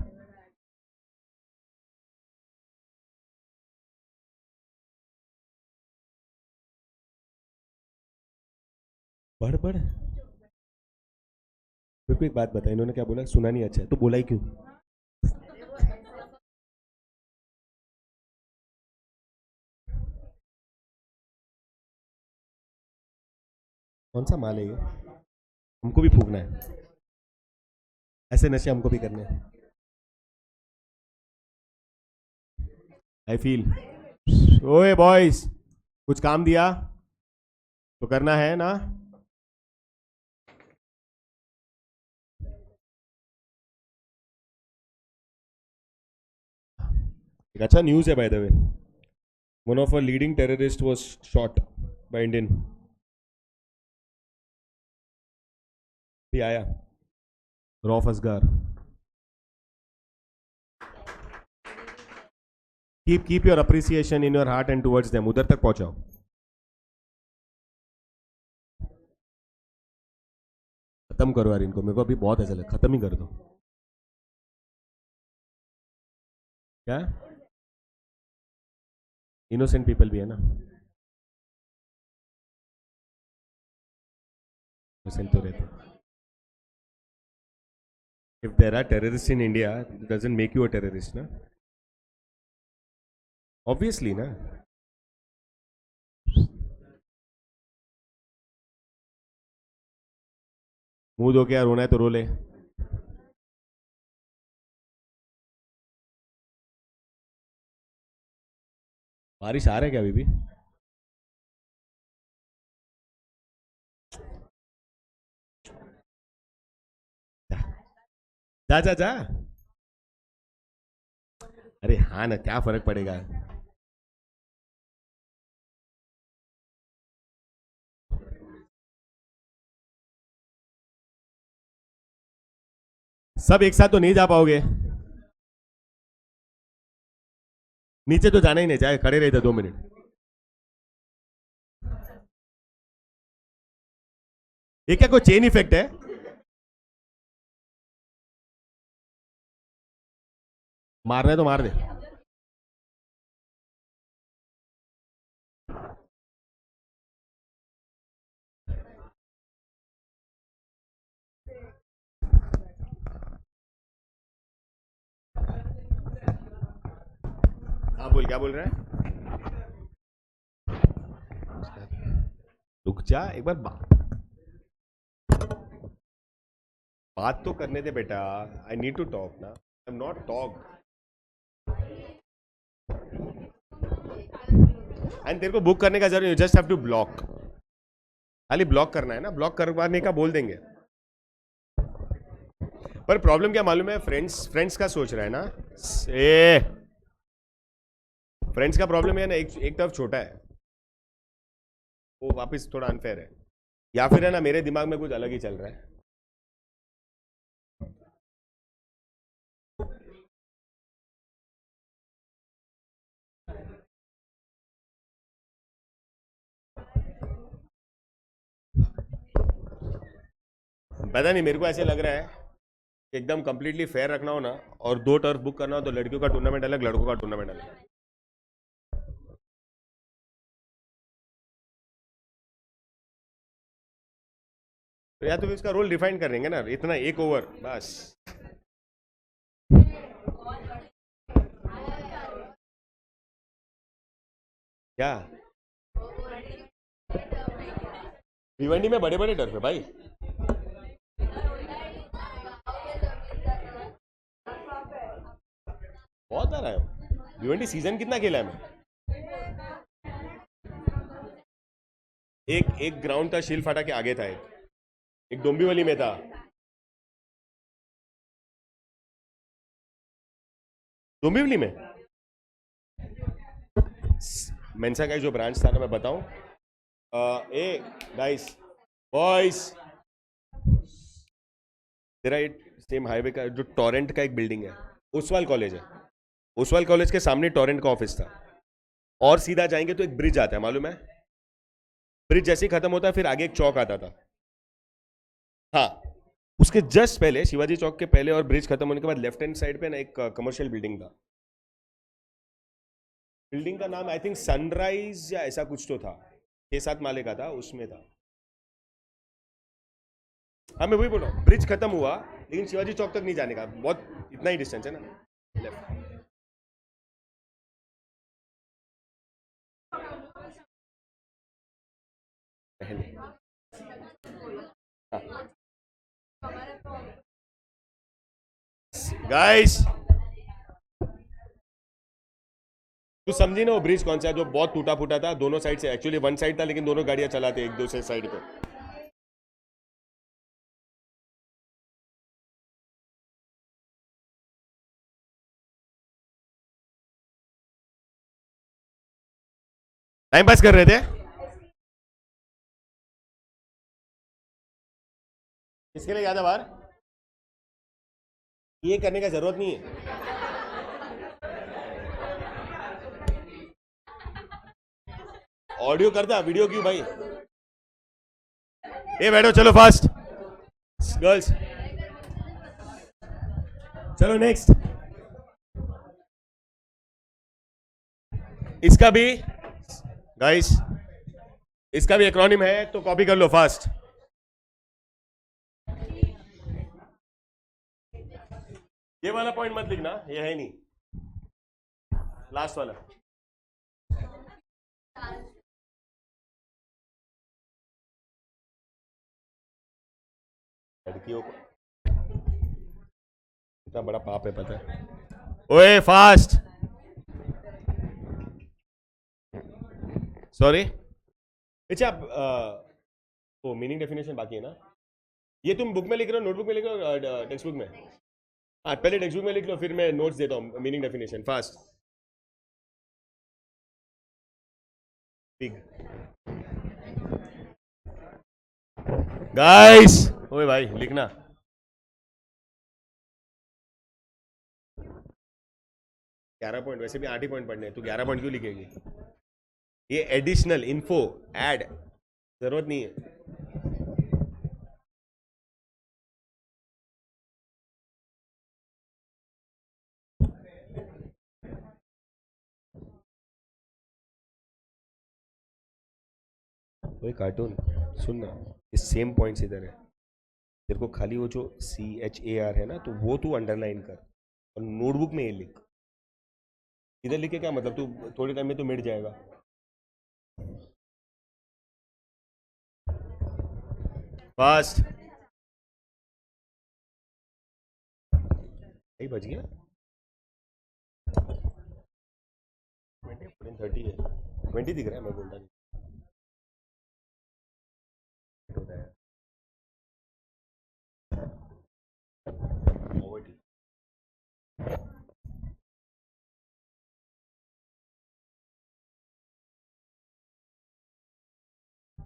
पढ़ पढ़। मेरे को एक बात बता, इन्होंने क्या बोला, सुना नहीं अच्छा है, तो बोला ही क्यों? कौन सा माल है ये, हमको भी फूकना है, ऐसे नशे हमको भी करने हैं। आई फील, ओए बॉयज, कुछ काम दिया तो करना है ना। एक अच्छा न्यूज़ है by the way, One of our leading terrorists was shot by Indian. भी आया Rauf Asghar. Keep your appreciation in your heart and towards them. उधर तक पहुंचाओ. खत्म करो यार इनको, मेरे को अभी बहुत ऐसा लगा, खत्म ही कर दो. क्या इनोसेंट पीपल भी है ना, इनोसेंट तो रहते. If there are terrorists in India, it doesn't make you a terrorist, na? Obviously, na? मुंह धो के यार रोना है तो रो ले. बारिश आ रहा है क्या अभी भी? जा जा जा. अरे हाँ ना, क्या फर्क पड़ेगा. सब एक साथ तो नहीं जा पाओगे. नीचे तो जाना ही नहीं, जाए खड़े रहे थे 2 मिनट. ये क्या कोई चेन इफेक्ट है? मारना है तो मार दे. हाँ बोल, क्या बोल रहा है? रुक जा एक बार, बात तो करने दे बेटा. आई नीड टू टॉक ना. I am not talk. And तेरे को बुक करने का जरूरत, you just have to block. खाली ब्लॉक करना है ना, ब्लॉक करवाने का बोल देंगे. पर प्रॉब्लम क्या मालूम है? फ्रेंड्स का सोच रहा है ना. ए फ्रेंड्स का प्रॉब्लम है ना, एक तरफ छोटा है, वो वापस थोड़ा अनफेयर है. या फिर है ना, मेरे दिमाग में कुछ अलग ही चल रहा है. पता नहीं, मेरे को ऐसे लग रहा है कि एकदम कंप्लीटली फेयर रखना हो ना, और 2 टर्फ बुक करना हो, तो लड़कियों का टूर्नामेंट अलग, लड़कों का टूर्नामेंट अलग. तो या तो फिर इसका रोल डिफाइन कर देंगे ना, इतना 1 ओवर बस. क्या भिवंडी में बड़े बड़े टर्फ है भाई. बहुत आ रहा है भिवंडी. सीजन कितना खेला है मैं? एक ग्राउंड था शील फाटा के आगे था, एक डोंबिवली में था. डोंबिवली में मेंसा का जो ब्रांच था ना, मैं बताऊं, ए गाइस, बॉयज, तेरा एक सेम हाईवे का जो टोरेंट का एक बिल्डिंग है, ओसवाल कॉलेज है. ओसवाल कॉलेज के सामने टोरेंट का ऑफिस था. और सीधा जाएंगे तो एक ब्रिज आता है, मालूम है? ब्रिज जैसे ही खत्म होता है, फिर आगे एक चौक आता था. हाँ, उसके जस्ट पहले, शिवाजी चौक के पहले और ब्रिज खत्म होने के बाद लेफ्ट हैंड साइड पे ना एक कमर्शियल बिल्डिंग था. बिल्डिंग का नाम आई थिंक सनराइज या ऐसा कुछ तो था. 6-7 माले का था, उसमें था. हाँ मैं वही बोल रहा हूँ, ब्रिज खत्म हुआ लेकिन शिवाजी चौक तक नहीं जाने का, बहुत इतना ही डिस्टेंस है ना. लेफ्ट. गाइस, तू समझी ना वो ब्रिज कौन सा है जो बहुत टूटा फूटा था दोनों साइड से? एक्चुअली वन साइड था लेकिन दोनों गाड़ियां चलाते एक दूसरे साइड पे. टाइम पास कर रहे थे। किसके लिए ज्यादा बार ये करने का जरूरत नहीं है। ऑडियो करता वीडियो क्यों भाई। ये बैठो चलो फास्ट गर्ल्स। चलो नेक्स्ट। इसका भी गाइस इसका भी एक्रोनिम है तो कॉपी कर लो फास्ट। ये वाला पॉइंट मत लिखना, ये है नहीं, लास्ट वाला। लड़कियों को इतना बड़ा पाप है पता है। ओए फास्ट। सॉरी। अच्छा वो मीनिंग डेफिनेशन बाकी है ना। ये तुम बुक में लिख रहे हो, नोटबुक में लिख रहे हो, टेक्स्ट बुक में? हाँ पहले टेक्स्ट बुक में लिख लो, फिर मैं नोट्स देता हूँ meaning definition fast. Pig guys. ओए भाई लिखना 11 पॉइंट, वैसे भी 8 ही पॉइंट पढ़ने हैं, तू 11 पॉइंट क्यों लिखेगी? ये एडिशनल इन्फो ऐड जरूरत नहीं है। वही कार्टून सुनना, ये सेम पॉइंट्स इधर है। तेरे को खाली वो जो CHAR है ना, तो वो तू अंडरलाइन कर और नोटबुक में ये लिख। इधर लिखे क्या मतलब, तू थोड़े टाइम में तो मिट जाएगा। फास्ट सही बच गया। 30 है, 20 दिख रहा है, मैं बोल रहा नहीं होता है। Poverty।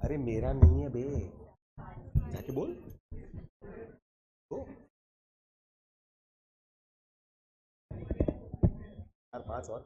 अरे मेरा नहीं है बे, जाके बोल तो। यार 5 और